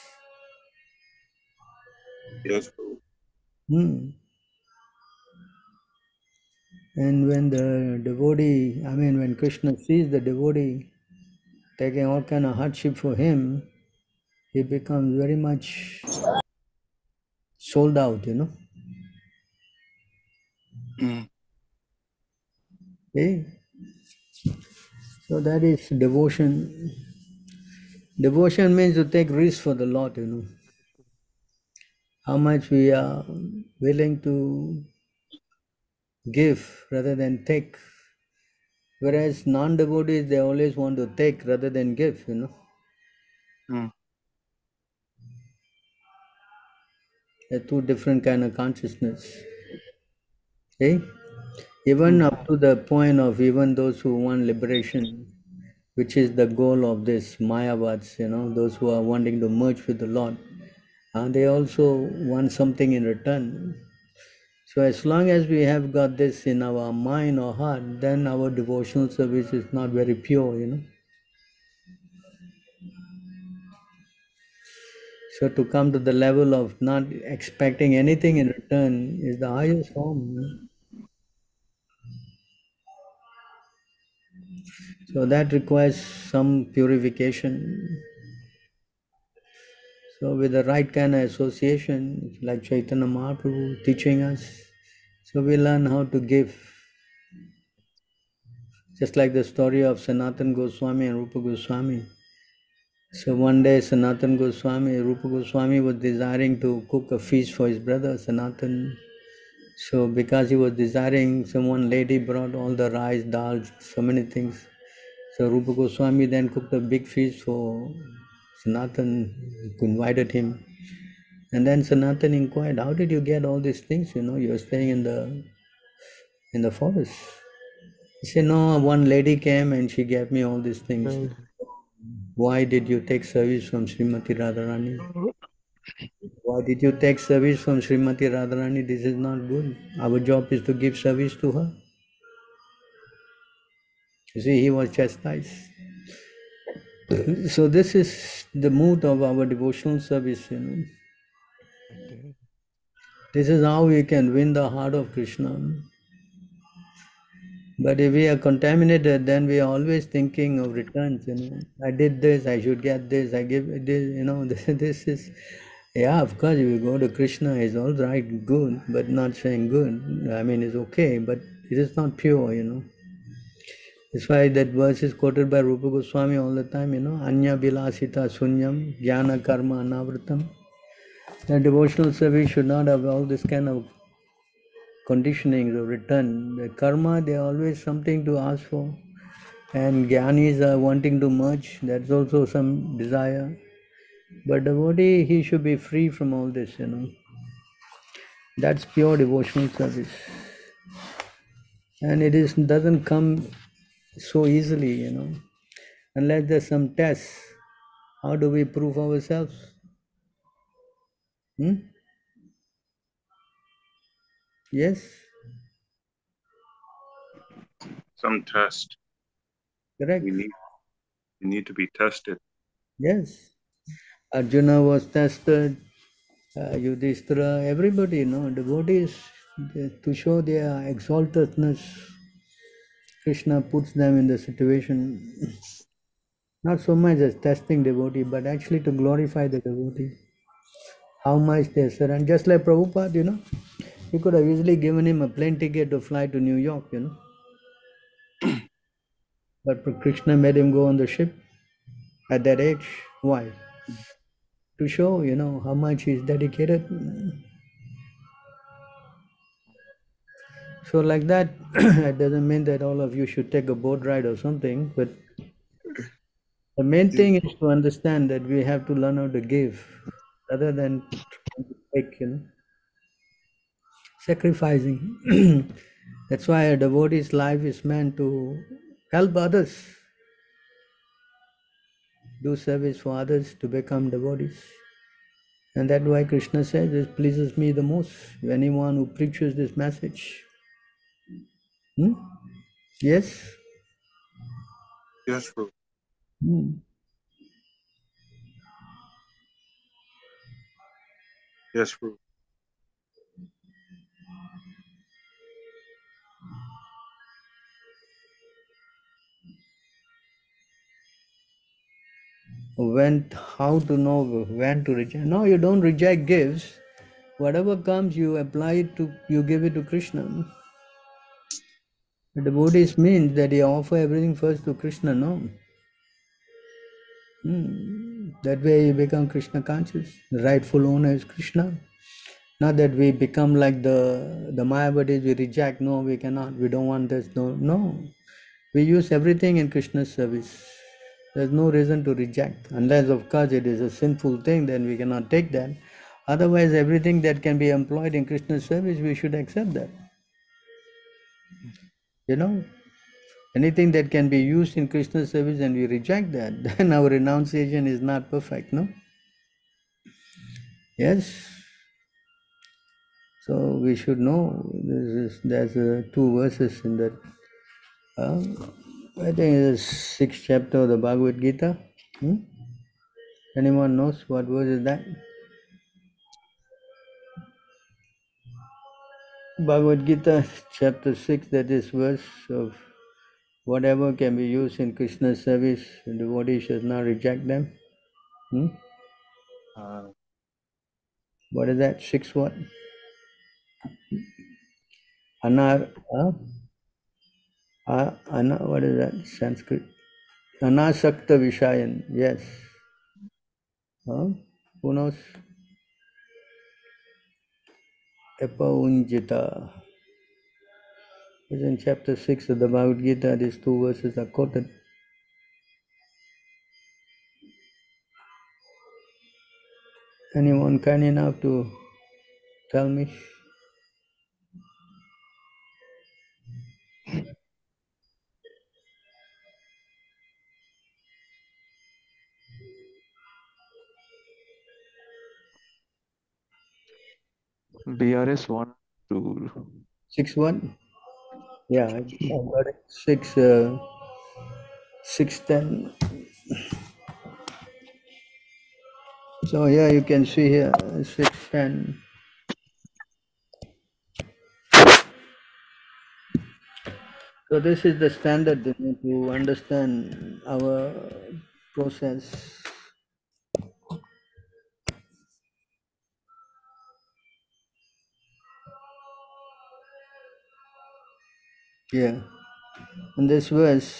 Yes. Hmm. And when the devotee, I mean, when Krishna sees the devotee taking all kind of hardship for him, he becomes very much sold out, you know. Mm. Okay? So that is devotion. Devotion means to take risk for the Lord, you know. How much we are willing to give rather than take. Whereas non-devotees, they always want to take rather than give, you know. Mm. They're two different kind of consciousness. Okay? Even up to the point of even those who want liberation, which is the goal of this Mayavads, those who are wanting to merge with the Lord, and they also want something in return. So as long as we have got this in our mind or heart, then our devotional service is not very pure. So to come to the level of not expecting anything in return is the highest form. So that requires some purification. So with the right kind of association, like Chaitanya Mahaprabhu teaching us, so we learn how to give. Just like the story of Sanatana Goswami and Rupa Goswami. So one day Sanatana Goswami, Rupa Goswami was desiring to cook a feast for his brother Sanatana. So because he was desiring, someone lady brought all the rice, dal, so many things. So Rupa Goswami then cooked a big feast for Sanatana, invited him. And then Sanatana inquired, how did you get all these things? You're staying in the forest. He said, no, one lady came and she gave me all these things. Why did you take service from Srimati Radharani? Why did you take service from Srimati Radharani? This is not good. Our job is to give service to her. You see, he was chastised. So this is the mood of our devotional service, This is how we can win the heart of Krishna. But if we are contaminated, then we are always thinking of returns, I did this, I should get this, I give this, this is, yeah, of course, if you go to Krishna, it's all right, good, but not saying good. I mean, it's okay, but it is not pure, That's why that verse is quoted by Rupa Goswami all the time, Anya Vilasita Sunyam, Jnana Karma Anavritam. The devotional service should not have all this kind of conditioning of return. The karma, they are always something to ask for. And jnanis are wanting to merge, that's also some desire. But devotee, he should be free from all this, That's pure devotional service. And it doesn't come so easily, Unless there's some tests. How do we prove ourselves? Yes? Some test. Correct. We need to be tested. Yes. Arjuna was tested, Yudhishthira, everybody, devotees, to show their exaltedness, Krishna puts them in the situation, not so much as testing devotee, but actually to glorify the devotee. How much they surrender. Just like Prabhupada, you could have easily given him a plane ticket to fly to New York, But Krishna made him go on the ship at that age. Why? To show, how much he's dedicated. So like that, it doesn't mean that all of you should take a boat ride or something, but the main thing is to understand that we have to learn how to give rather than take, sacrificing. That's why a devotee's life is meant to help others, do service for others to become devotees. And that's why Krishna says, this pleases me the most, anyone who preaches this message. Yes? Yes, Prabhu. Yes, Prabhu. How to know when to reject? No, you don't reject gifts. Whatever comes, you apply it you give it to Krishna. The devotees means that you offer everything first to Krishna, no? That way you become Krishna conscious. The rightful owner is Krishna. Not that we become like the Mayavadis, we reject, no, we cannot, we don't want this, no. We use everything in Krishna's service. There's no reason to reject. Unless, of course, it is a sinful thing, then we cannot take that. Otherwise, everything that can be employed in Krishna's service, we should accept that. You know, anything that can be used in Krishna's service and we reject that, then our renunciation is not perfect, no? Yes. So we should know there's two verses in that. I think it's the 6th chapter of the Bhagavad Gita. Anyone knows what verse is that? Bhagavad Gita, chapter 6, that is verse of whatever can be used in Krishna's service, the devotee should not reject them. What is that? 6 what? What is that? Sanskrit. Anasakta Vishayan. Yes. Who knows? Epaunjita. It's in chapter 6 of the Bhagavad Gita. These two verses are quoted. Anyone kind enough to tell me? BRS 1 to 6 what? Yeah, I got it. 610. So here you can see here 610. So this is the standard to understand our process. Yeah. In this verse,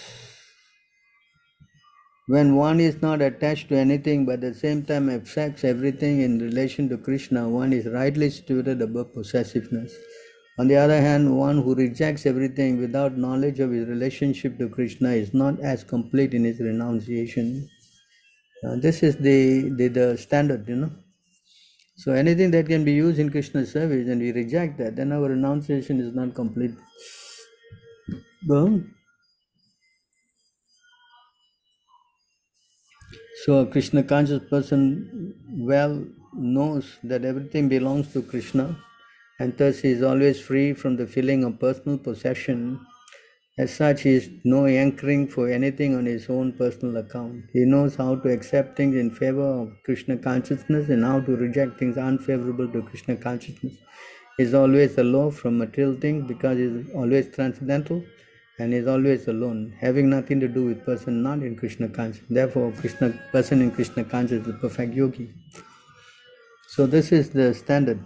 when one is not attached to anything but at the same time accepts everything in relation to Krishna, one is rightly situated above possessiveness. On the other hand, one who rejects everything without knowledge of his relationship to Krishna is not as complete in his renunciation. This is the standard, So anything that can be used in Krishna's service and we reject that, then our renunciation is not complete. So a Krishna conscious person well knows that everything belongs to Krishna, and thus he is always free from the feeling of personal possession. As such, he is no anchoring for anything on his own personal account. He knows how to accept things in favor of Krishna consciousness and how to reject things unfavorable to Krishna consciousness. He is always aloof from material things because he is always transcendental and is always alone, having nothing to do with person not in Krishna consciousness. Therefore, person in Krishna consciousness is a perfect yogi. So this is the standard,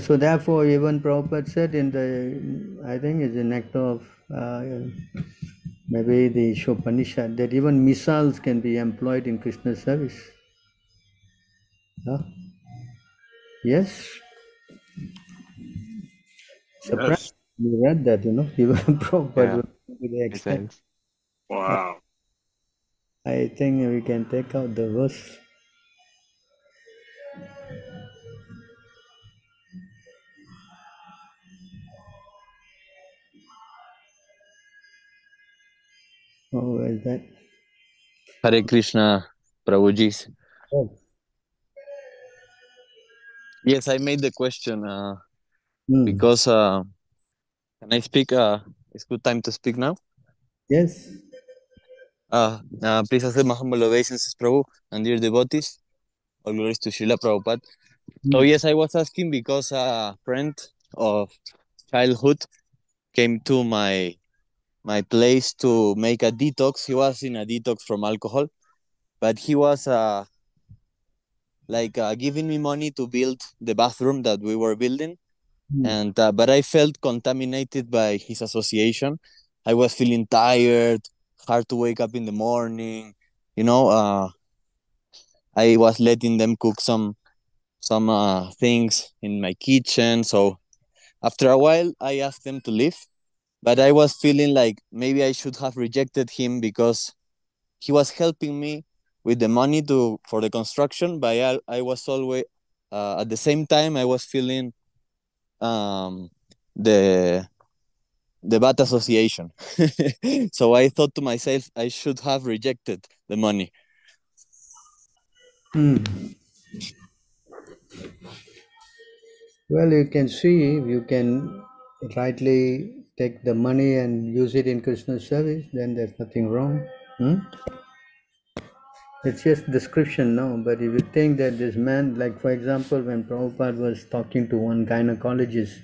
So therefore, even Prabhupada said in the, I think it's the nectar of maybe the Shopanishad, that even missiles can be employed in Krishna's service. Yes? Surprised you read that, even Prabhupada will be the extent. Wow. I think we can take out the verse. Oh, where is that? Hare Krishna, Prabhuji. Oh. Yes, I made the question because can I speak? It's good time to speak now. Yes. Please accept my humble obeisances, Prabhu, and dear devotees. All glories to Srila Prabhupada. So yes, I was asking because a friend of childhood came to my place to make a detox. He was in a detox from alcohol, but he was giving me money to build the bathroom that we were building. And but I felt contaminated by his association. I was feeling tired, hard to wake up in the morning. I was letting them cook some things in my kitchen. So after a while, I asked them to leave. But I was feeling like maybe I should have rejected him because he was helping me with the money for the construction, but I was always at the same time I was feeling the bad association. So I thought to myself I should have rejected the money. Well, you can see, if you can rightly take the money and use it in Krishna's service, then there's nothing wrong. It's just description now, but if you think that this man, like for example, when Prabhupada was talking to one gynecologist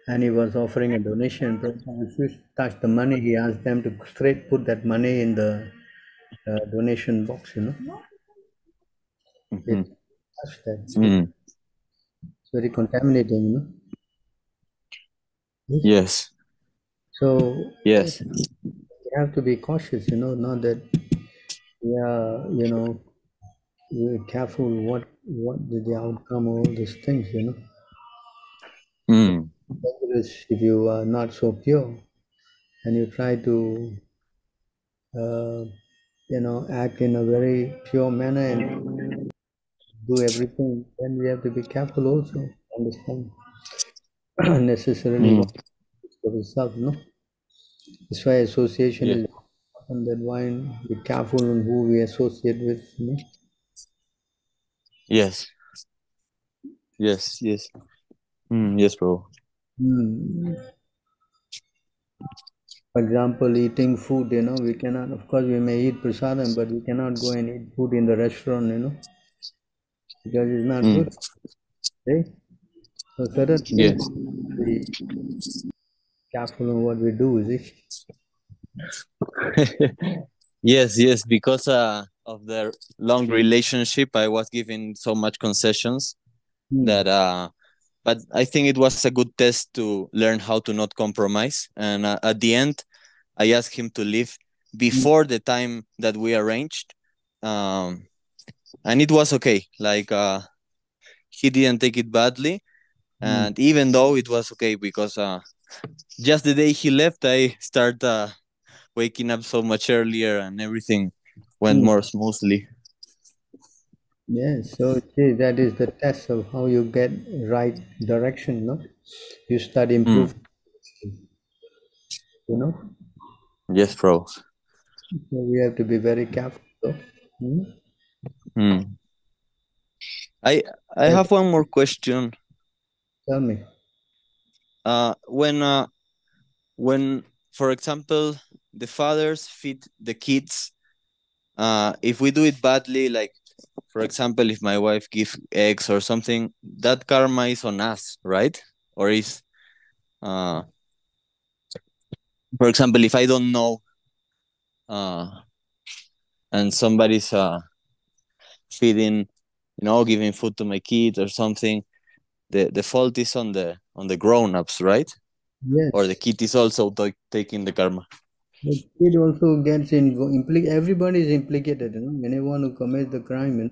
and he was offering a donation, Prabhupada refused to touch the money. He asked them to straight put that money in the donation box, They touch that. It's very contaminating, Yes. So Yes. we have to be cautious, not that we're careful what the outcome of all these things, Dangerous if you are not so pure and you try to act in a very pure manner and do everything, then we have to be careful also, understand necessarily what for yourself, That's why association Yeah. is important, that why be careful on who we associate with, Yes. Yes. Yes. Yes, bro. For example, eating food, we cannot, of course, we may eat prasadam, but we cannot go and eat food in the restaurant, because it's not good. Right? So certain things, Yes. we careful on what we do, is it? Yes, because of their long relationship, I was given so much concessions that but I think it was a good test to learn how to not compromise. And at the end, I asked him to leave before the time that we arranged, and it was okay. Like he didn't take it badly, and even though it was okay because just the day he left, I started waking up so much earlier, and everything went more smoothly. Yes, so see, that is the test of how you get right direction, You start improving, Yes, bro. So we have to be very careful, though. Hmm. I have one more question. Tell me. When for example the fathers feed the kids, if we do it badly, like for example if my wife gives eggs or something, that karma is on us, right? Or is for example if I don't know and somebody's feeding, giving food to my kids or something, the fault is on the grown-ups, right? Or the Yes. kid is also taking the karma. The kid also gets everybody is implicated, anyone who commits the crime,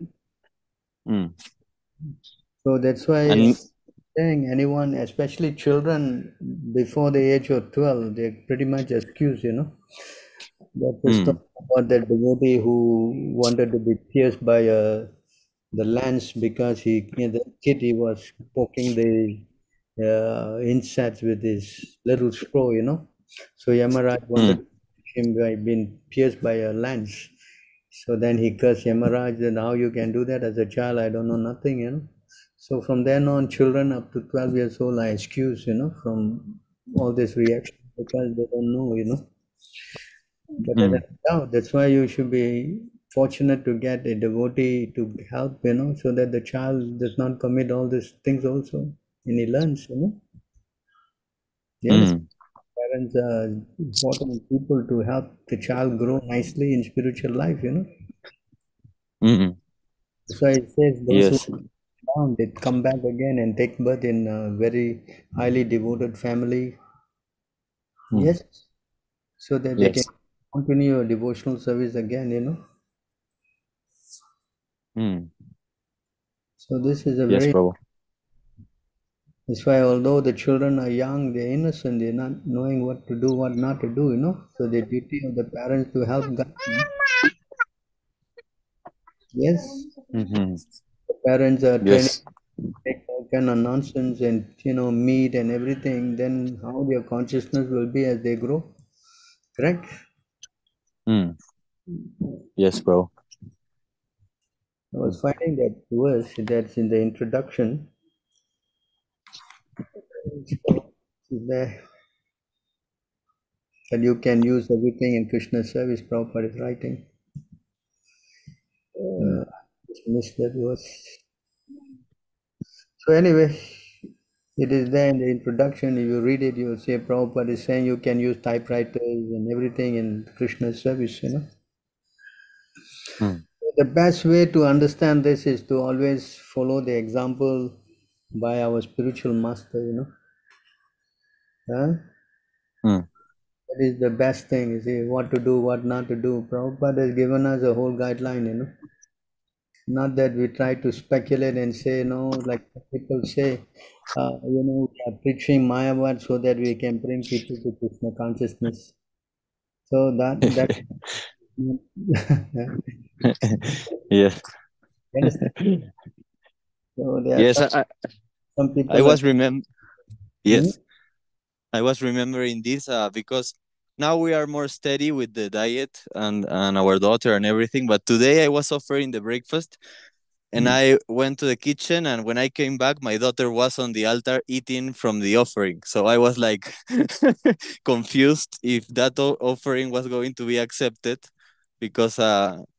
So that's why And saying anyone, especially children before the age of 12, they're pretty much excused, That's the story about that devotee who wanted to be pierced by the lance because the kid, he was poking the insects with his little straw, So Yamaraj wanted to punish him by being pierced by a lance. So then he cursed Yamaraj, and how you can do that as a child, I don't know nothing, So from then on, children up to 12 years old are excused, from all this reaction because they don't know, But as a doubt, that's why you should be fortunate to get a devotee to help, so that the child does not commit all these things also, and he learns, Yes, parents are important people to help the child grow nicely in spiritual life, That's why it says those who yes. down, they come back again and take birth in a very highly devoted family. Yes, so that they can Yes. continue a devotional service again, So this is a Yes, very, bro. that's why although the children are young, they're innocent, they're not knowing what to do, what not to do, So the duty of the parents to help guide them. Yes, Mm-hmm. the parents are training Yes. make all kind of nonsense and meat and everything. Then how their consciousness will be as they grow? Correct. Mm. Yes, bro. I was finding that verse that's in the introduction. There that you can use everything in Krishna's service. Prabhupada is writing. Mm. Just missed that verse. So anyway, it is there in the introduction. If you read it, you will say Prabhupada is saying you can use typewriters and everything in Krishna's service. Mm. The best way to understand this is to always follow the example by our spiritual master. Huh? Mm. That is the best thing. You see, what to do, what not to do. Prabhupada has given us a whole guideline. Not that we try to speculate and say, like people say, we are preaching Mayavad so that we can bring people to Krishna consciousness. So that Yes. you understand? So there are Yes, some I people are. was remember. Hmm? Yes, I was remembering this because now we are more steady with the diet and our daughter and everything. But today I was offering the breakfast, and I went to the kitchen, and when I came back, my daughter was on the altar eating from the offering. So I was like confused if that offering was going to be accepted because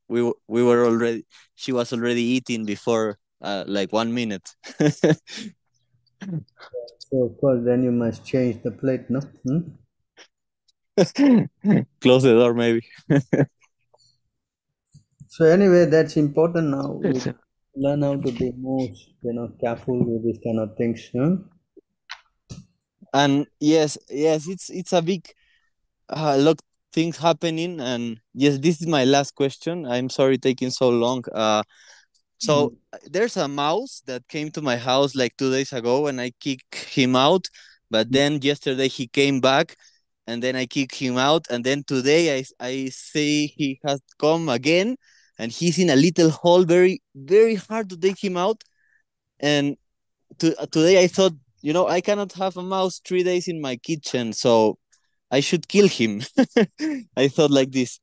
we were already she was already eating before like 1 minute. So of course, then you must change the plate, no? Close the door, maybe. So anyway, that's important now. We It's learn how to be more, careful with these kind of things. And yes, it's a big lot things happening. And yes, this is my last question. I'm sorry taking so long. So there's a mouse that came to my house like 2 days ago, and I kicked him out. But then yesterday he came back, and then I kicked him out. And then today I see he has come again, and he's in a little hole, very very hard to take him out. And today I thought, I cannot have a mouse 3 days in my kitchen, so I should kill him. I thought like this.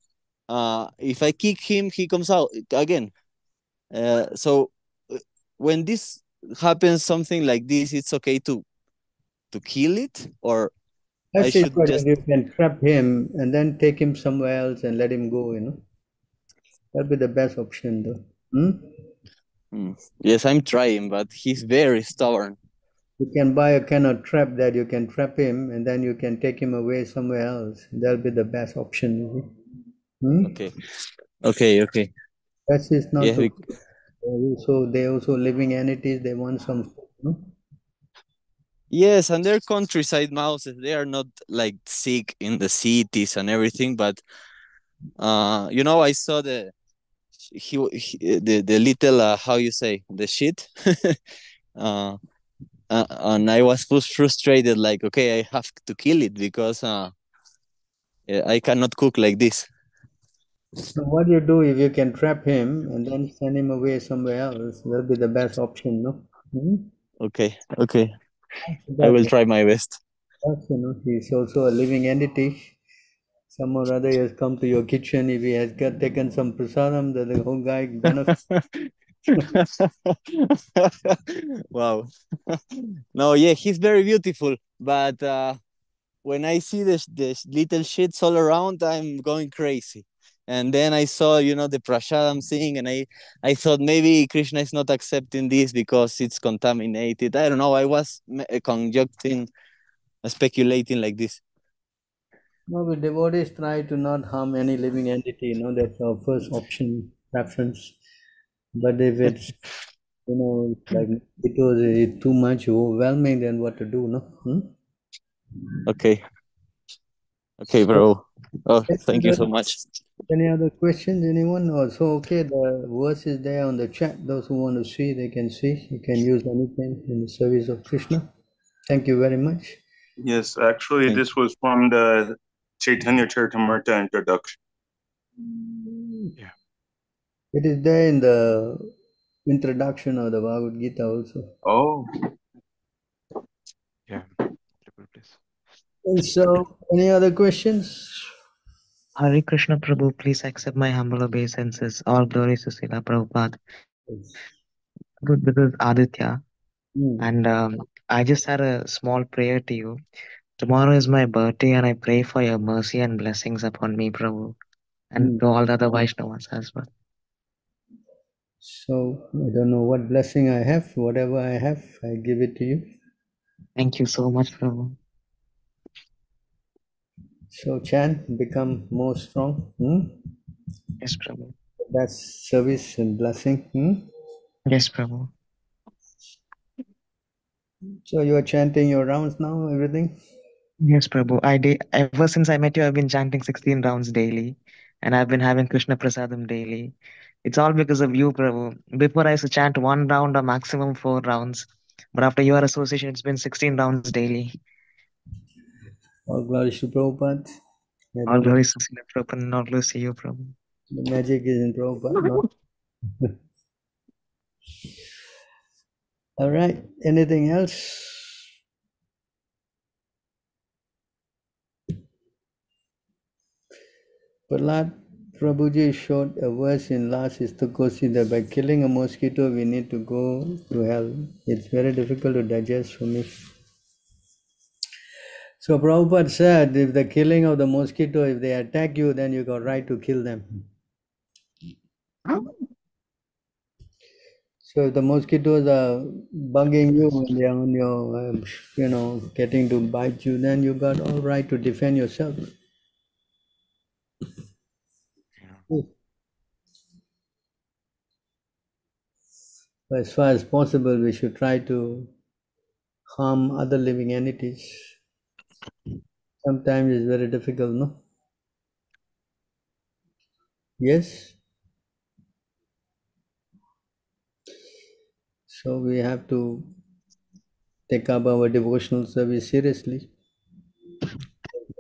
If I kick him, he comes out again. So when this happens, something like this, it's okay to kill it, or I I say should that just. you can trap him and then take him somewhere else and let him go. That'd be the best option, though. Yes, I'm trying, but he's very stubborn. You can buy a kind of trap that you can trap him and then you can take him away somewhere else. That'll be the best option. Okay, okay. That is not Yeah, to. So they also living entities. They want some. yes, and they're countryside mouses. They are not like sick in the cities and everything, but I saw the little how you say the shit. uh, and I was frustrated, like, okay, I have to kill it because I cannot cook like this. So what you do if you can trap him and then send him away somewhere else? That'll be the best option, no? Okay, I That, will try my best. he's also a living entity. Some or other has come to your kitchen. If he has taken some prasadam, the whole guy benefits. Wow. No, yeah, he's very beautiful, but when I see the little shits all around, I'm going crazy. And then I saw, the prasadam thing, and I thought maybe Krishna is not accepting this because it's contaminated. I don't know. I was conjecting, speculating like this. No, we devotees try to not harm any living entity. That's our first option, preference. But if it's, like it was too much overwhelming, then what to do, no? Okay, okay, So, bro. Oh, any thank you other, so much. any other questions, anyone? Or so, okay, the verse is there on the chat. Those who want to see, they can see. You can use anything in the service of Krishna. Thank you very much. Yes, actually, Thank this was from the Chaitanya Charitamrita introduction. yeah. It is there in the introduction of the Bhagavad Gita also. Oh, Yeah. Please. And so, any other questions? Hare Krishna Prabhu, please accept my humble obeisances. All glories to Srila Prabhupada. Good, this is Aditya. Hmm. And I just had a small prayer to you. Tomorrow is my birthday, and I pray for your mercy and blessings upon me, Prabhu, and to all the other Vaishnavas as well. So, I don't know what blessing I have. Whatever I have, I give it to you. Thank you so much, Prabhu. So, chant, become more strong. Yes, Prabhu. That's service and blessing. Yes, Prabhu. So, you are chanting your rounds now, everything? Yes, Prabhu. Ever since I met you, I've been chanting 16 rounds daily, and I've been having Krishna Prasadam daily. It's all because of you, Prabhu. Before I used to chant 1 round or maximum 4 rounds, but after your association, it's been 16 rounds daily. All glories to Prabhupada. I All don't know. glories to Srila Prabhupada and all glories to you, Prabhu. The magic is in Prabhupada, not. All right. Anything else? Prahlad Prabhuji showed a verse in last Istakosi that by killing a mosquito we need to go to hell. It's very difficult to digest for me. So Prabhupada said if the killing of the mosquito, if they attack you, then you got right to kill them. So if the mosquitoes are bugging you when they are on your, getting to bite you, then you got all right to defend yourself. Yeah. As far as possible, we should try to harm other living entities. Sometimes it's very difficult, no? Yes? So we have to take up our devotional service seriously.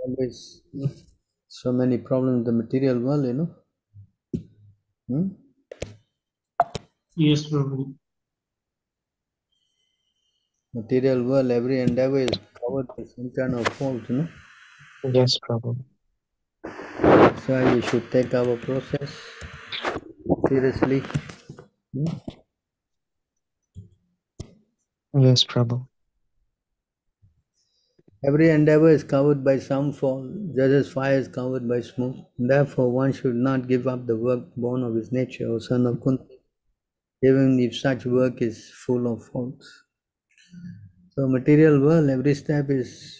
Always so many problems in the material world. Yes, Prabhu. Material world, every endeavor is covered by some kind of fault. Yes, Prabhu. That's why we should take our process seriously. Yes, Prabhu. Every endeavor is covered by some fault, just as fire is covered by smoke. Therefore, one should not give up the work born of his nature, O son of Kunti, even if such work is full of faults. So, material world, every step is.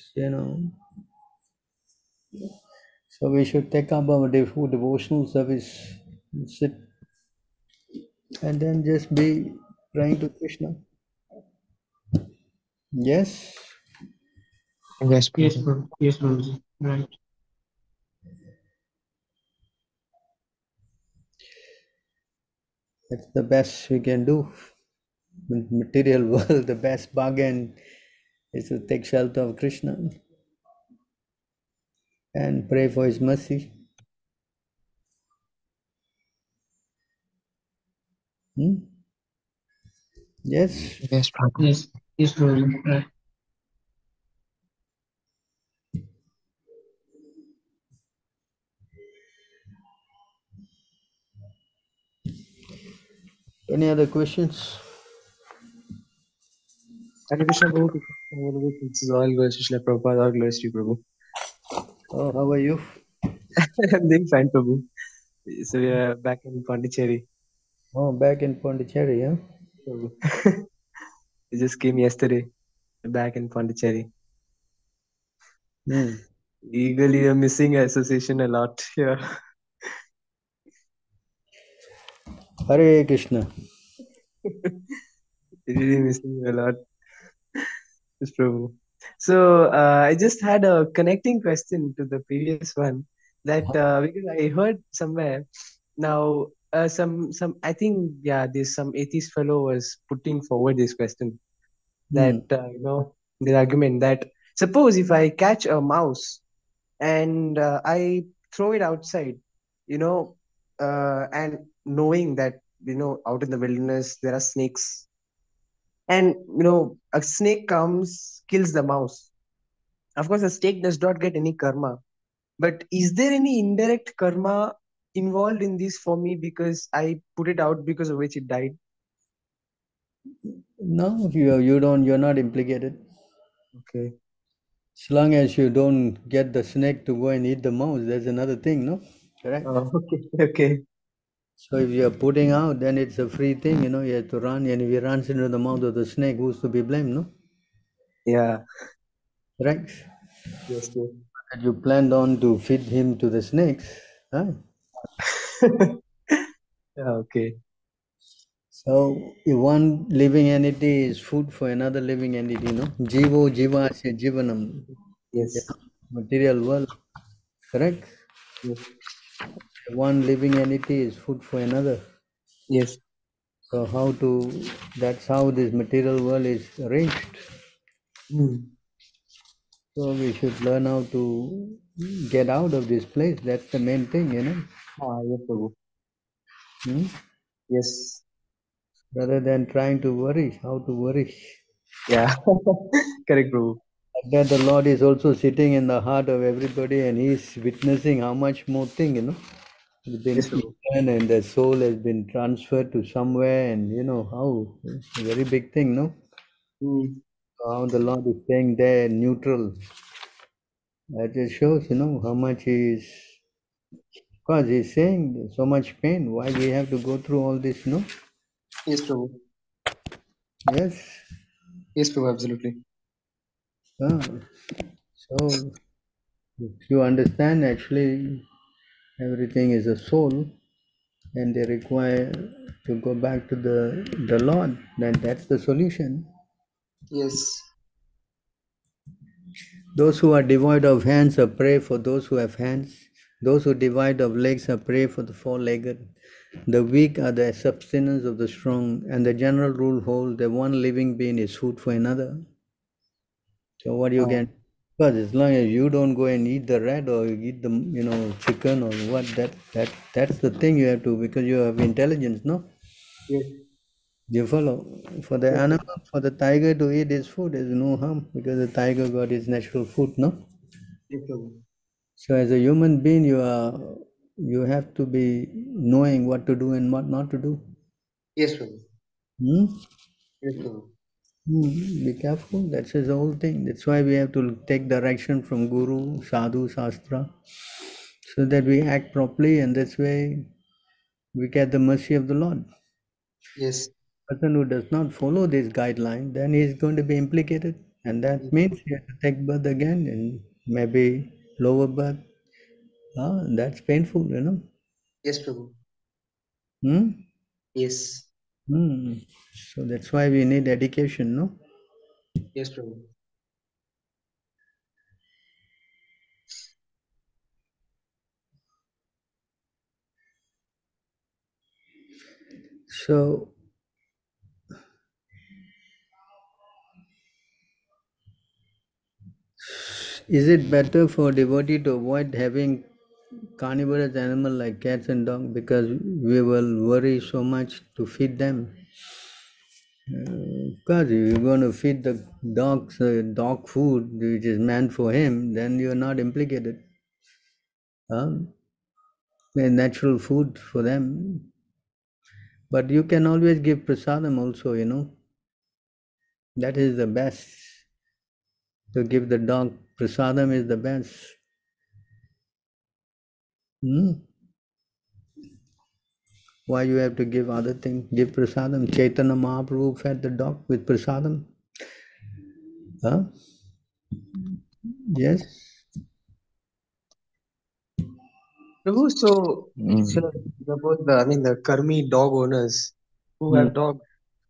So, we should take up our devotional service, sit, and then just be praying to Krishna. Yes? Yes, Yes, Prabhu. Prabhu. Yes, Prabhuji. Right. That's the best we can do. In material world, the best bargain is to take shelter of Krishna and pray for his mercy. Yes? Yes, Prabhu. Yes. Yes, Prabhuji. Right. Any other questions? Hare Krishna Prabhu. This is all glories to Srila Prabhupada, all glories to you, Prabhu. Oh, how are you? I'm doing fine, Prabhu. So we are back in Pondicherry, Oh, back in Pondicherry, huh? Prabhu. We just came yesterday, back in Pondicherry. Eagerly, I'm missing association a lot here. Hare Krishna. Really missing you a lot, yes, Prabhu. So I just had a connecting question to the previous one that because I heard somewhere now some I think this some atheist fellow was putting forward this question that the argument that suppose if I catch a mouse and I throw it outside, you know and knowing that, out in the wilderness there are snakes, and a snake comes, kills the mouse. Of course, a snake does not get any karma, but is there any indirect karma involved in this for me because I put it out, because of which it died? No, you're not implicated. Okay. As long as you don't get the snake to go and eat the mouse, that's another thing, no? Correct. Okay. Okay. So if you're putting out, then it's a free thing, you have to run, and if he runs into the mouth of the snake, who's to be blamed, no? Yeah. Correct. Yes. Yes. And you planned on to feed him to the snakes, huh? Yeah, okay. So if one living entity is food for another living entity, no? Jivo jivasya jivanam. Yes. Material world, correct? Yes. One living entity is food for another. Yes. So that's how this material world is arranged. So we should learn how to get out of this place. That's the main thing, Yes, Prabhu. Hmm? Yes. Rather than trying to worry, how to worry. Yeah. Correct, Prabhu. Like that the Lord is also sitting in the heart of everybody, and He's witnessing how much more thing, has been Yes, Prabhu. eaten, and the soul has been transferred to somewhere, and how it's a very big thing, no? How the Lord is staying there neutral. That just shows, how much He is. Because He's saying there's so much pain. Why we have to go through all this, no? Yes, Prabhu. Yes. Yes, Prabhu, absolutely. So if you understand, actually everything is a soul, and they require to go back to the Lord, then that's the solution. Yes. Those who are devoid of hands are prey for those who have hands. Those who devoid of legs are prey for the four-legged. The weak are the subsistence of the strong, and the general rule holds that one living being is food for another. So what you can, because as long as you don't go and eat the rat or you eat the chicken or what, that's the thing you have to, because you have intelligence, no? Yes. You follow. For the Yes, animal, for the tiger to eat his food is no harm, because the tiger got his natural food, no? Yes, Prabhu. So as a human being, you have to be knowing what to do and what not to do. Yes, Prabhu. Hmm? Yes, Prabhu. Be careful. That's the whole thing. That's why we have to take direction from Guru, Sadhu, Shastra, so that we act properly, and this way we get the mercy of the Lord. Yes. Person who does not follow this guideline, then he is going to be implicated, and that means he has to take birth again, and maybe lower birth. That's painful, Yes, Prabhu. Hmm? Yes. So that's why we need education, no? Yes, Prabhu. So is it better for devotee to avoid having carnivorous animal like cats and dogs, because we will worry so much to feed them? Because if you're going to feed the dogs dog food which is meant for him, then you're not implicated. Natural food for them. But you can always give prasadam also, That is the best. To give the dog prasadam is the best. Why you have to give other thing? Give prasadam. Chaitanya Mahaprabhu fed the dog with prasadam. Huh? Yes. Prabhu, so suppose the Karmi dog owners who Hmm. have dog,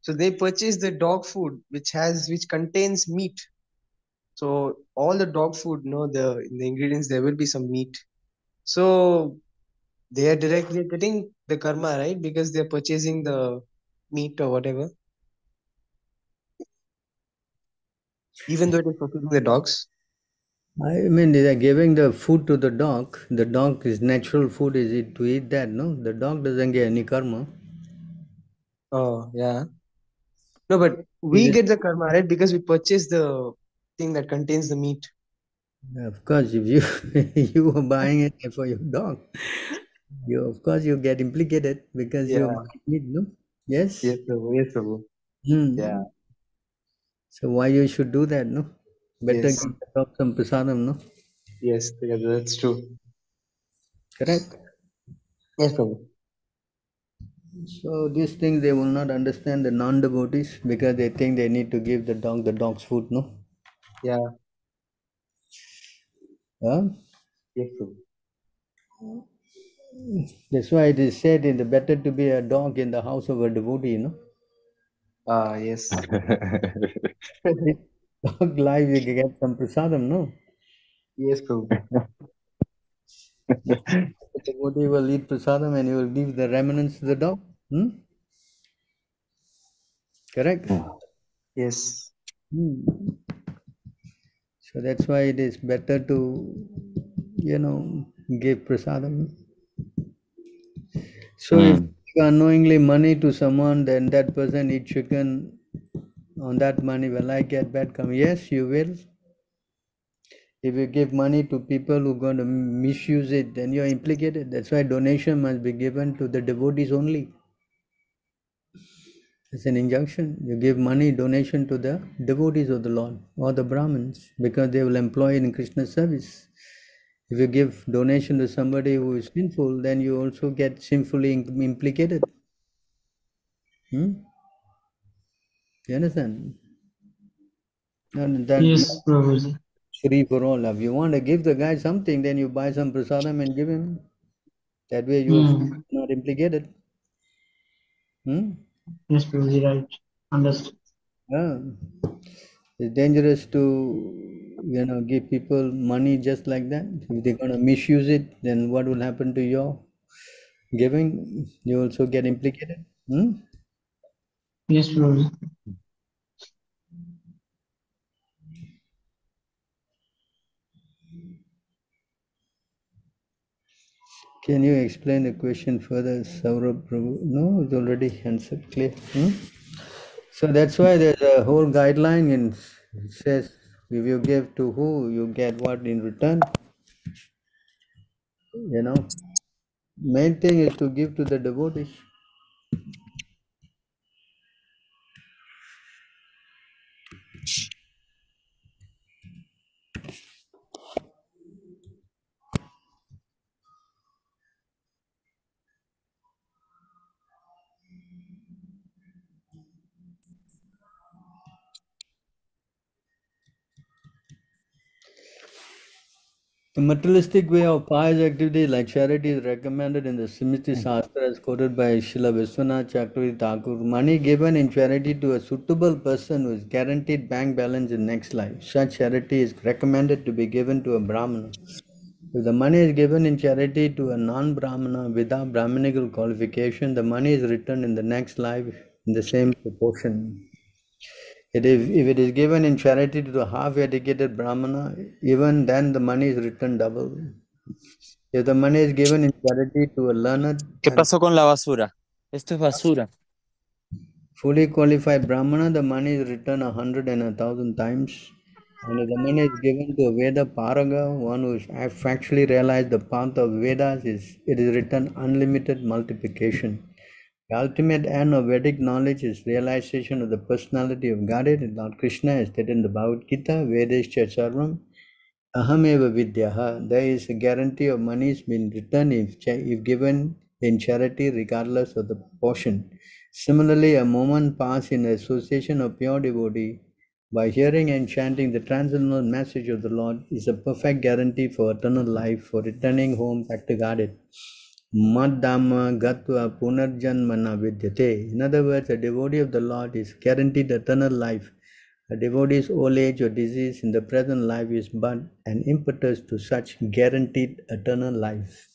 so they purchase the dog food which contains meat. So all the dog food, in the ingredients there will be some meat. So they are directly getting the karma, right? Because they're purchasing the meat or whatever, even though it is for feeding the dogs. I mean, they are giving the food to the dog. The dog is natural food, is it to eat that? No, the dog doesn't get any karma. Oh, yeah. No, but we Is it- get the karma, right? Because we purchase the thing that contains the meat. Of course, if you you are buying it for your dog, you of course you get implicated because you're Yeah. buying it. No, yes. Yes, Prabhu. Yes, Prabhu. Hmm. Yeah. So why you should do that? No, better Yes. give the dog some prasadam. No, Yes, yeah, that's true. correct. Yes, Prabhu. So these things they will not understand the non-devotees because they think they need to give the dog's food. No, Yeah. huh? Yes, Prabhu. That's why it is said in the better to be a dog in the house of a devotee. No, Ah, yes. this dog life you can get some prasadam. No, Yes, Prabhu. the devotee will eat prasadam and he will leave the remnants to the dog. Hmm? Correct. Yes. Hmm. So that's why it is better to, give prasadam. So if you give unknowingly money to someone, then that person eat chicken on that money. Will I get bad karma? Yes, you will. If you give money to people who are going to misuse it, then you're implicated. That's why donation must be given to the devotees only. It's an injunction. You give money, donation to the devotees of the Lord or the Brahmins because they will employ it in Krishna's service. If you give donation to somebody who is sinful, then you also get sinfully implicated. You understand? And that Yes, Prabhuji. free for all. If you want to give the guy something, then you buy some prasadam and give him. That way you are Hmm. not implicated. Yes, Prabhuji, right. Understood. Yeah. It's dangerous to, give people money just like that. If they're going to misuse it, then what will happen to your giving? You also get implicated. Yes, Prabhuji. Can you explain the question further, Saurabh Prabhu? No, it's already answered clear. So that's why there's a whole guideline and it says if you give to who, you get what in return. Main thing is to give to the devotees. The materialistic way of pious activity like charity is recommended in the Simriti Shastra as quoted by Srila Vishwanath Chakravarti Thakur. Money given in charity to a suitable person who is guaranteed bank balance in next life. Such charity is recommended to be given to a Brahmana. If the money is given in charity to a non-Brahmana without Brahminical qualification, the money is returned in the next life in the same proportion. If it is given in charity to the half-educated Brahmana, even then the money is returned double. If the money is given in charity to a learned ¿Qué and pasó con la basura? Esto es basura. fully qualified Brahmana, the money is returned 100 and 1,000 times. And if the money is given to a Veda Paraga, one who has factually realized the path of Vedas, it is returned unlimited multiplication. The ultimate end of Vedic knowledge is realization of the personality of Godhead. Lord Krishna has stated in the Bhagavad Gita, Vedescha Sarvam, Ahameva Vidyaha. There is a guarantee of money is being returned if given in charity, regardless of the portion. Similarly, a moment passed in association of pure devotee by hearing and chanting the transcendental message of the Lord is a perfect guarantee for eternal life, for returning home back to Godhead. Maddhamma gatva punarjanmana vidyate. In other words, a devotee of the Lord is guaranteed eternal life. A devotee's old age or disease in the present life is but an impetus to such guaranteed eternal life.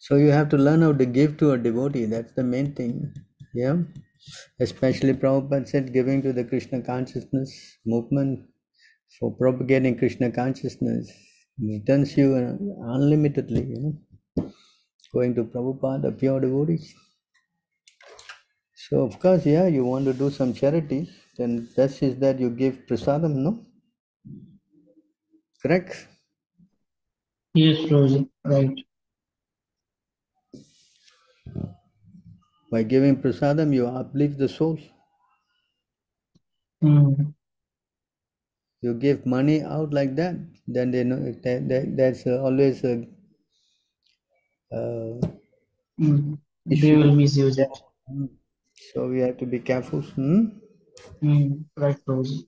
So you have to learn how to give to a devotee. That's the main thing. Yeah. Especially Prabhupada said giving to the Krishna consciousness movement. for propagating Krishna consciousness. It returns you unlimitedly, going to Prabhupada, pure devotees. So, of course, yeah, you want to do some charity, then best is that you give prasadam, no? Correct? Yes, Prabhuji. Right. By giving prasadam, you uplift the soul. Mm. You give money out like that, then they know that's always a They issue. will misuse it. So we have to be careful. Right, Prabhuji.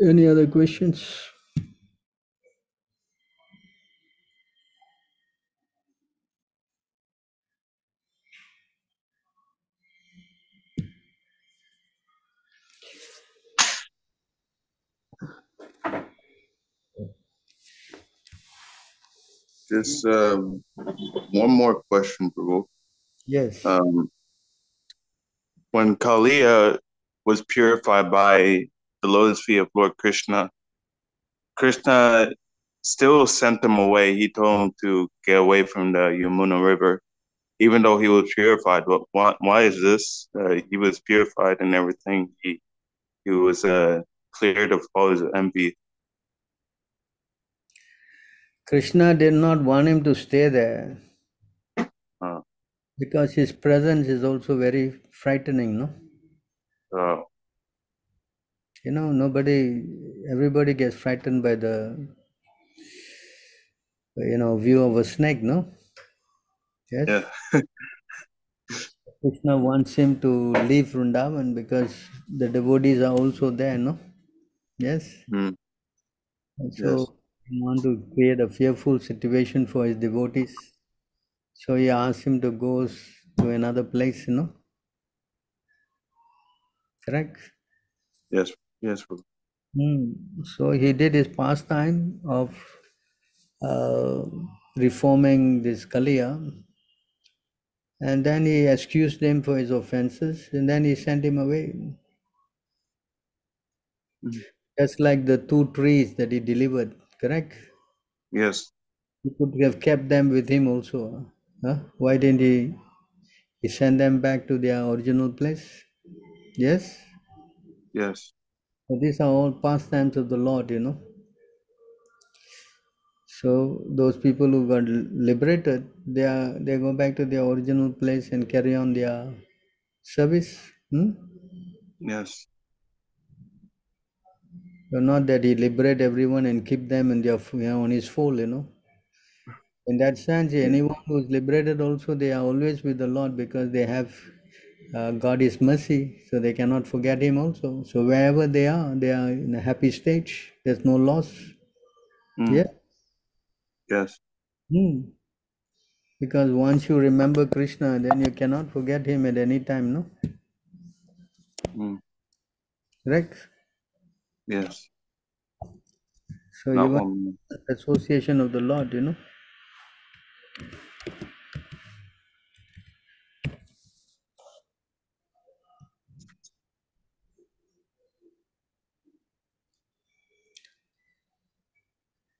Any other questions? Just one more question, Prabhu. Yes. When Kaliya was purified by the lotus feet of Lord Krishna, Krishna still sent him away. He told him to get away from the Yamuna River, even though he was purified. But why is this? He was purified and everything. He was cleared of all his envy. Krishna did not want him to stay there because his presence is also very frightening, no? Everybody gets frightened by the, view of a snake, no? Yes. Yeah. Krishna wants him to leave Vrindavan because the devotees are also there, no? Yes. Mm. And so he want to create a fearful situation for his devotees. So he asked him to go to another place, Correct? Yes. Yes. So he did his pastime of reforming this Kaliya, and then he excused him for his offenses, and then he sent him away. Just like the 2 trees that he delivered, correct? Yes. He could have kept them with him also. Why didn't he send them back to their original place? Yes? Yes. So these are all pastimes of the Lord, So those people who got liberated, they go back to their original place and carry on their service. Yes. So not that he liberate everyone and keep them in their, on his fold, In that sense, anyone who is liberated also, they are always with the Lord because they have God is mercy, so they cannot forget Him also. So wherever they are in a happy stage. There's no loss. Yeah. Yes. Because once you remember Krishna, then you cannot forget him at any time, no? Correct? Yes. So even association of the Lord,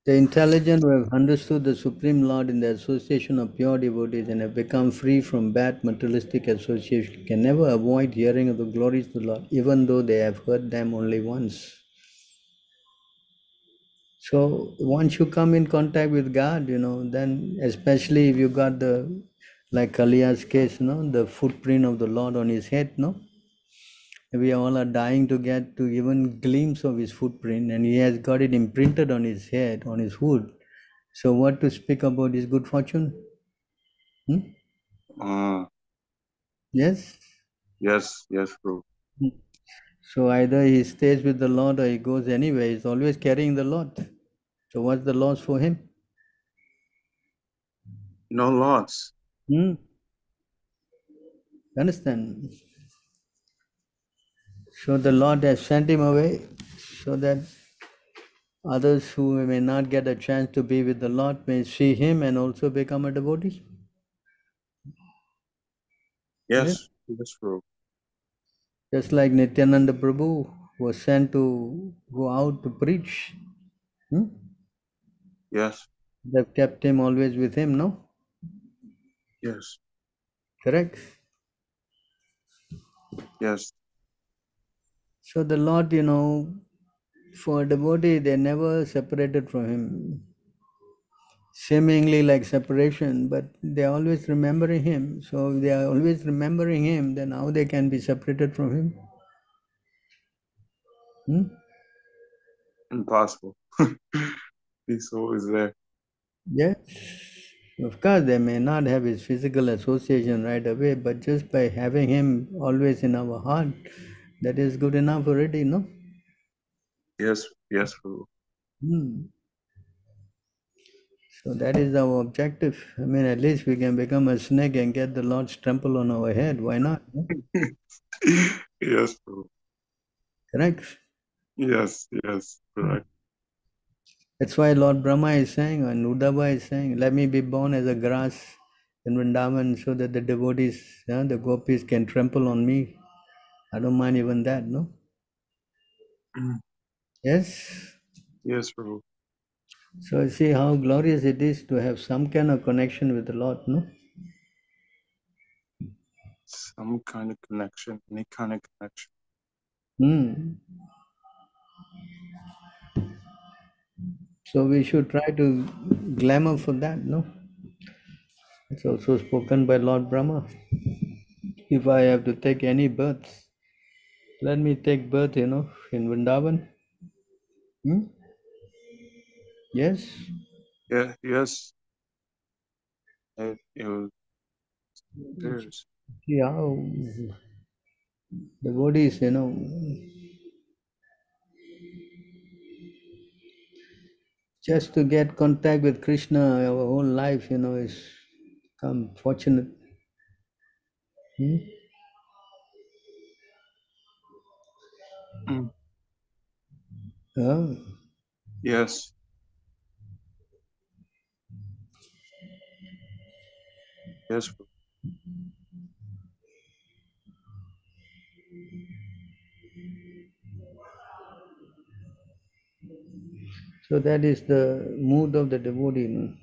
The intelligent who have understood the Supreme Lord in the association of pure devotees and have become free from bad materialistic association can never avoid hearing of the glories of the Lord, even though they have heard them only once. So once you come in contact with God, then especially if you got like Kaliya's case, the footprint of the Lord on his head, we all are dying to get to even glimpse of his footprint, and he has got it imprinted on his head, on his hood. So what to speak about his good fortune? Yes? Yes, bro. So either he stays with the Lord or he goes anyway. He's always carrying the Lord. So what's the loss for him? No loss. Understand? So the Lord has sent him away so that others who may not get a chance to be with the Lord may see him and also become a devotee. Yes, bro. Just like Nityananda Prabhu was sent to go out to preach. Yes. They've kept him always with him, no? Yes. Correct? Yes. So the Lord, for devotee, they never separated from him. Seemingly like separation, but they're always remembering him. So if they are always remembering him, then how they can be separated from him? Impossible. He's always there. Yes. Of course, they may not have his physical association right away, but just by having him always in our heart, that is good enough already, no? Yes. Yes, Prabhu. So that is our objective. I mean, at least we can become a snake and get the Lord's trample on our head. Why not? No? Yes, Prabhu. Correct? Yes. Yes. Correct. That's why Lord Brahma is saying, and Uddhava is saying, let me be born as a grass in Vrindavan so that the devotees, the gopis can trample on me. I don't mind even that, no? Yes? Yes, Prabhu. So see how glorious it is to have some kind of connection with the Lord, no? Some kind of connection, any kind of connection. So we should try to glamour for that, no? It's also spoken by Lord Brahma. If I have to take any birth, let me take birth, in Vrindavan. Yes? Yeah. Yes. It was theirs. See how devotees, just to get contact with Krishna our whole life, is come fortunate. Oh. Yes. Yes, Prabhu. So that is the mood of the devotee.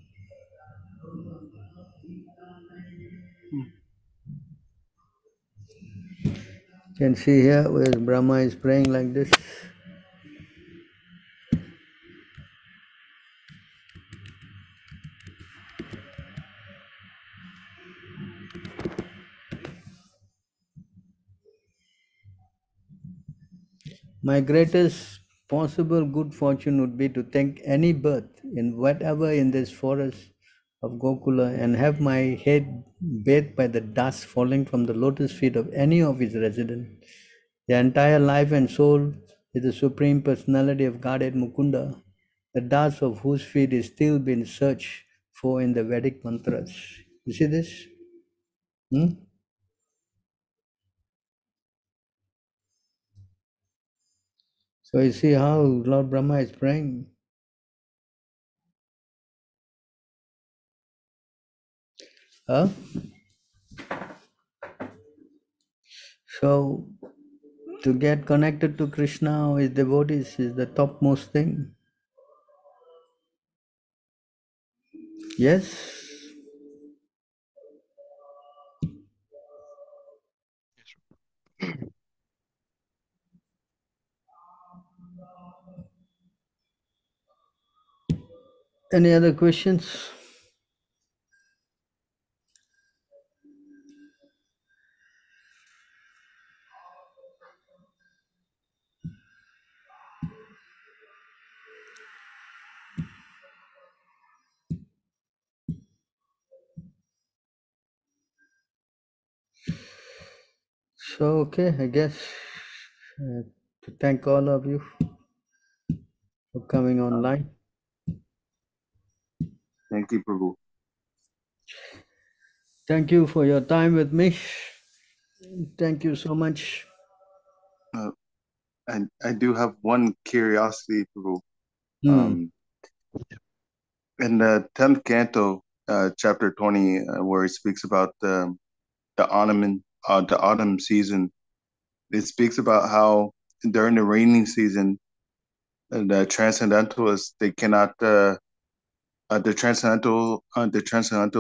You can see here where Brahma is praying like this. My greatest possible good fortune would be to take any birth in whatever in this forest of Gokula and have my head bathed by the dust falling from the lotus feet of any of its residents. The entire life and soul is the Supreme Personality of Godhead Mukunda, the dust of whose feet is still being searched for in the Vedic mantras. You see this? So you see how Lord Brahma is praying. Huh? So to get connected to Krishna or his devotees is the topmost thing. Yes? Any other questions? So, okay, I guess to thank all of you for coming online. Thank you, Prabhu. Thank you for your time with me. Thank you so much. I do have one curiosity, Prabhu. In the 10th canto, chapter 20, where he speaks about the autumn season, it speaks about how during the rainy season, the transcendentalists they cannot the transcendental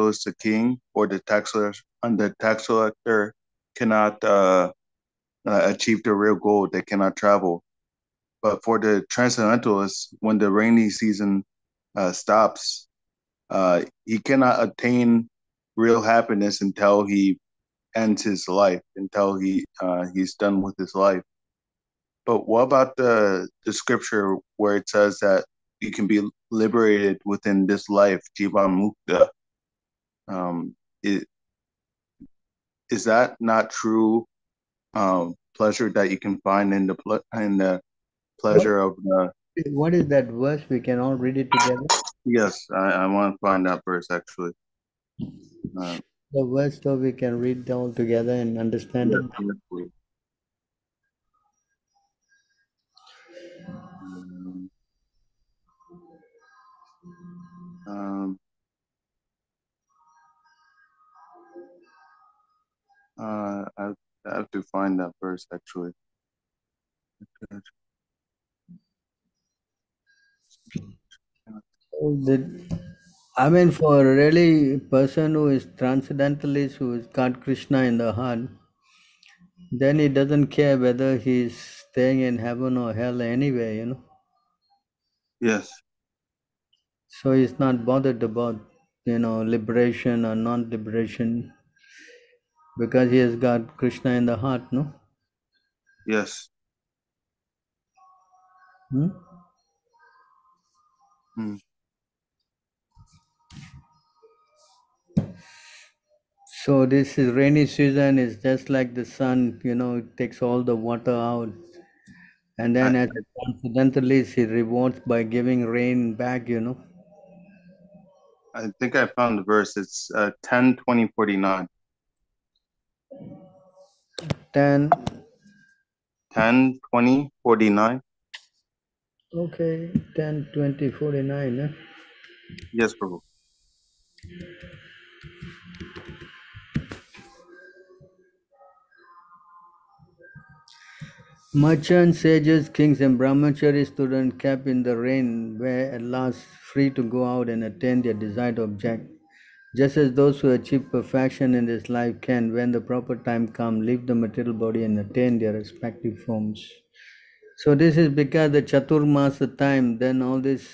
is the king, or the tax collector cannot achieve the real goal. They cannot travel. But for the transcendentalists, when the rainy season stops, he cannot attain real happiness until he ends his life, until he's done with his life. But what about the scripture where it says that you can be liberated within this life, Jivan Mukta? Um, is, is that not true pleasure that you can find in the pleasure of the? What is that verse? We can all read it together. Yes, I want to find that verse actually. The verse, so we can read it all together and understand it. Yes, please. I have to find that verse actually. I mean, for a really person who is transcendentalist, who has got Krishna in the heart, then he doesn't care whether he's staying in heaven or hell anyway, you know. Yes. So he's not bothered about, liberation or non-liberation, because he has got Krishna in the heart, no? Yes. Hmm? Mm. So this is rainy season is just like the sun, it takes all the water out. And then as a transcendentalist, he rewards by giving rain back, I think I found the verse. It's 10, 20, 49. 10. 10, 20, 49. Okay, 10, 20, 49. Eh? Yes, Prabhu. Merchants, sages, kings, and brahmacharis stood and kept in the rain, were at last free to go out and attain their desired object. Just as those who achieve perfection in this life can, when the proper time comes, leave the material body and attain their respective forms. So this is because the Chaturmasa time, then all this,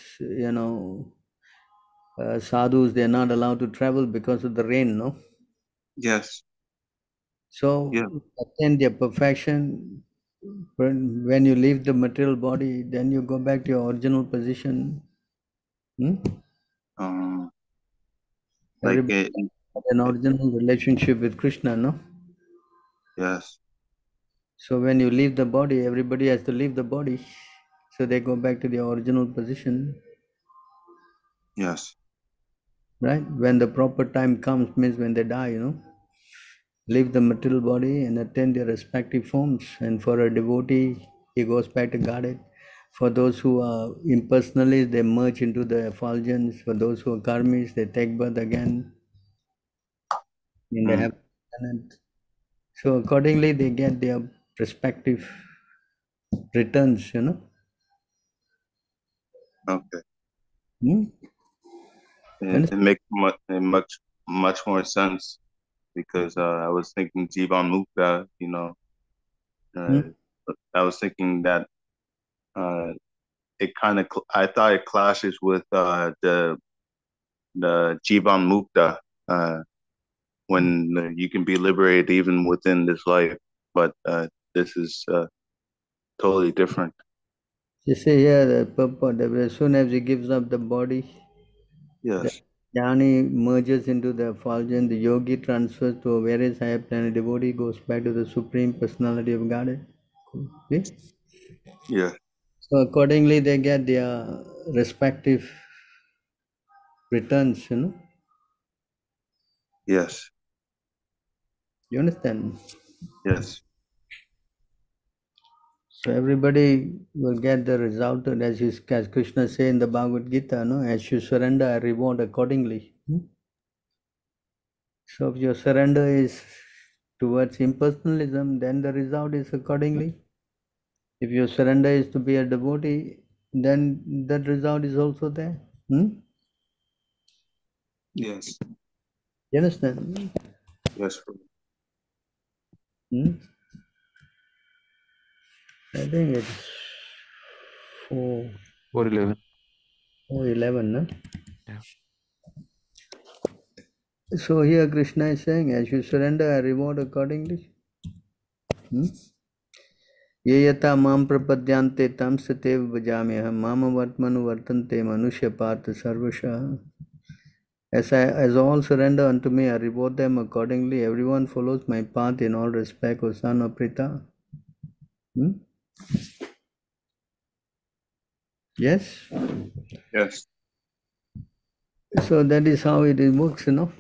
sadhus, they're not allowed to travel because of the rain, no? Yes. So Yeah. attain their perfection. When you leave the material body, then you go back to your original position. Like Everybody has an original relationship with Krishna, no? Yes. So when you leave the body, everybody has to leave the body. So they go back to their original position. Yes. Right? When the proper time comes, means when they die, leave the material body and attain their respective forms. And for a devotee, he goes back to Godhead. For those who are impersonalists, they merge into the effulgence. For those who are karmis, they take birth again in the heaven. So accordingly, they get their respective returns, Okay. Hmm? It makes much more sense because I was thinking Jivan Mukta, I was thinking that it kind of I thought it clashes with the Jivan Mukta when you can be liberated even within this life, but this is totally different. You see here, the purport, as soon as he gives up the body, Yes. the jnani merges into the effulgence, the yogi transfers to a various higher planet, devotee goes back to the Supreme Personality of Godhead. See? Yeah. So accordingly, they get their respective returns, Yes. You understand? Yes. So everybody will get the result, as Krishna say in the Bhagavad Gita, no? As you surrender, I reward accordingly. So if your surrender is towards impersonalism, then the result is accordingly. If your surrender is to be a devotee, then that result is also there. Yes. You understand? Yes, Prabhu. I think it's 4:11. 4:11, no? Yeah. So here Krishna is saying, as you surrender, I reward accordingly. ये यथा माम प्रपद्यांते तम सतेव भजाम्यहम् माम वर्तमनु वर्तन्ते मनुष्य पार्थ सर्वशः. As all surrender unto me, I reward them accordingly. Everyone follows my path in all respect, O son of Pritha. Yes? Yes. So that is how it works, you know.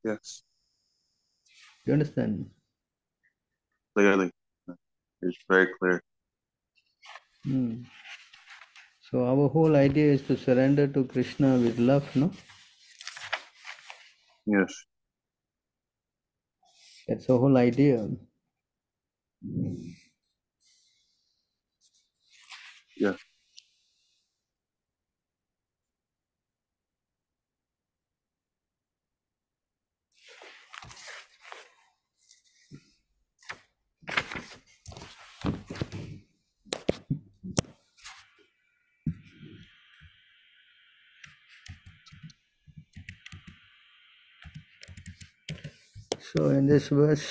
Yes. You understand? Clearly. It's very clear. So our whole idea is to surrender to Krishna with love, no? Yes. That's the whole idea. Yeah. So in this verse,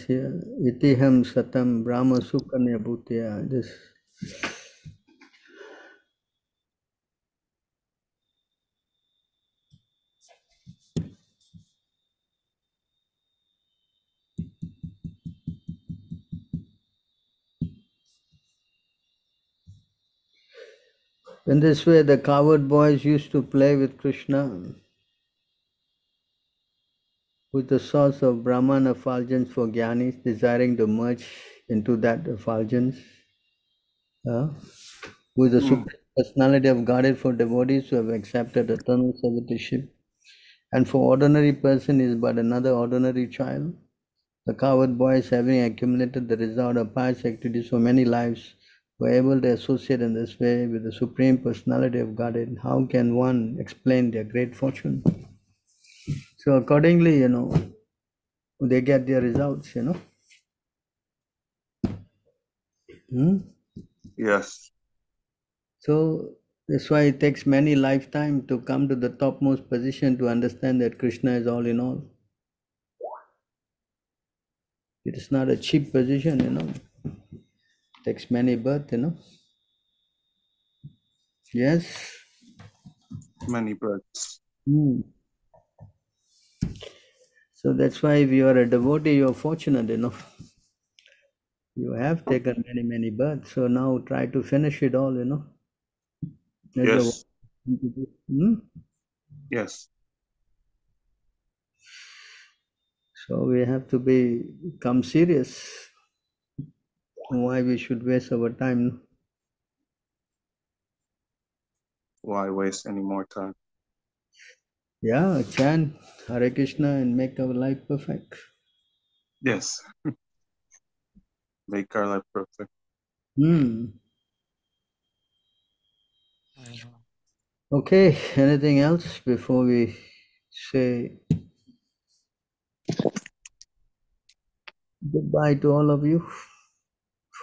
here, itiham satam brahma sukanya bhutya, this. In this way, the coward boys used to play with Krishna, with the source of Brahman effulgence for Jnanis, desiring to merge into that effulgence, with the supreme personality of Godhead for devotees who have accepted eternal servitorship, and for ordinary person is but another ordinary child. The coward boys, having accumulated the result of pious activities for many lives, were able to associate in this way with the Supreme Personality of Godhead. How can one explain their great fortune? So accordingly, they get their results, Yes. So that's why it takes many lifetimes to come to the topmost position to understand that Krishna is all in all. It is not a cheap position, It takes many births, Yes. Many births. So that's why if you are a devotee, you are fortunate, You have taken many, many births. So now try to finish it all, Yes. Yes. So we have to become serious. Why we should waste our time? Why waste any more time? Yeah, chant Hare Krishna and make our life perfect. Yes. Make our life perfect. Okay, anything else before we say goodbye to all of you?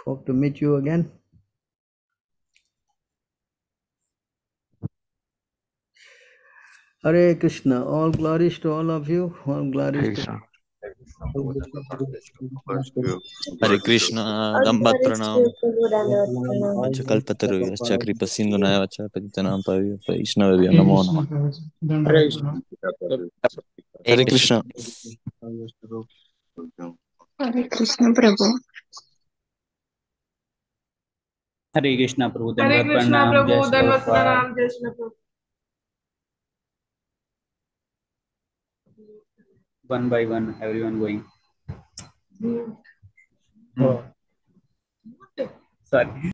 Hope to meet you again. Hare Krishna, all glories to all of you, all glories Hare to Krishna. Hare Krishna, Dambat Pranam, Panchakalpataru, Chakri Pasindu Nayavacha, Patitanam Pavi, Vaishnavya Hare Namo Krishna, Namah. Prabhu. Dandavad Pranam. Hare Krishna. Hare Krishna Prabhu. Hare Krishna Prabhu. Hare Dandavat Krishna Pranam. Prabhu, Jai Shri Dandavat Prabhupada. Pranam, Jai Shri Prabhu. One by one, everyone going. Oh. Sorry.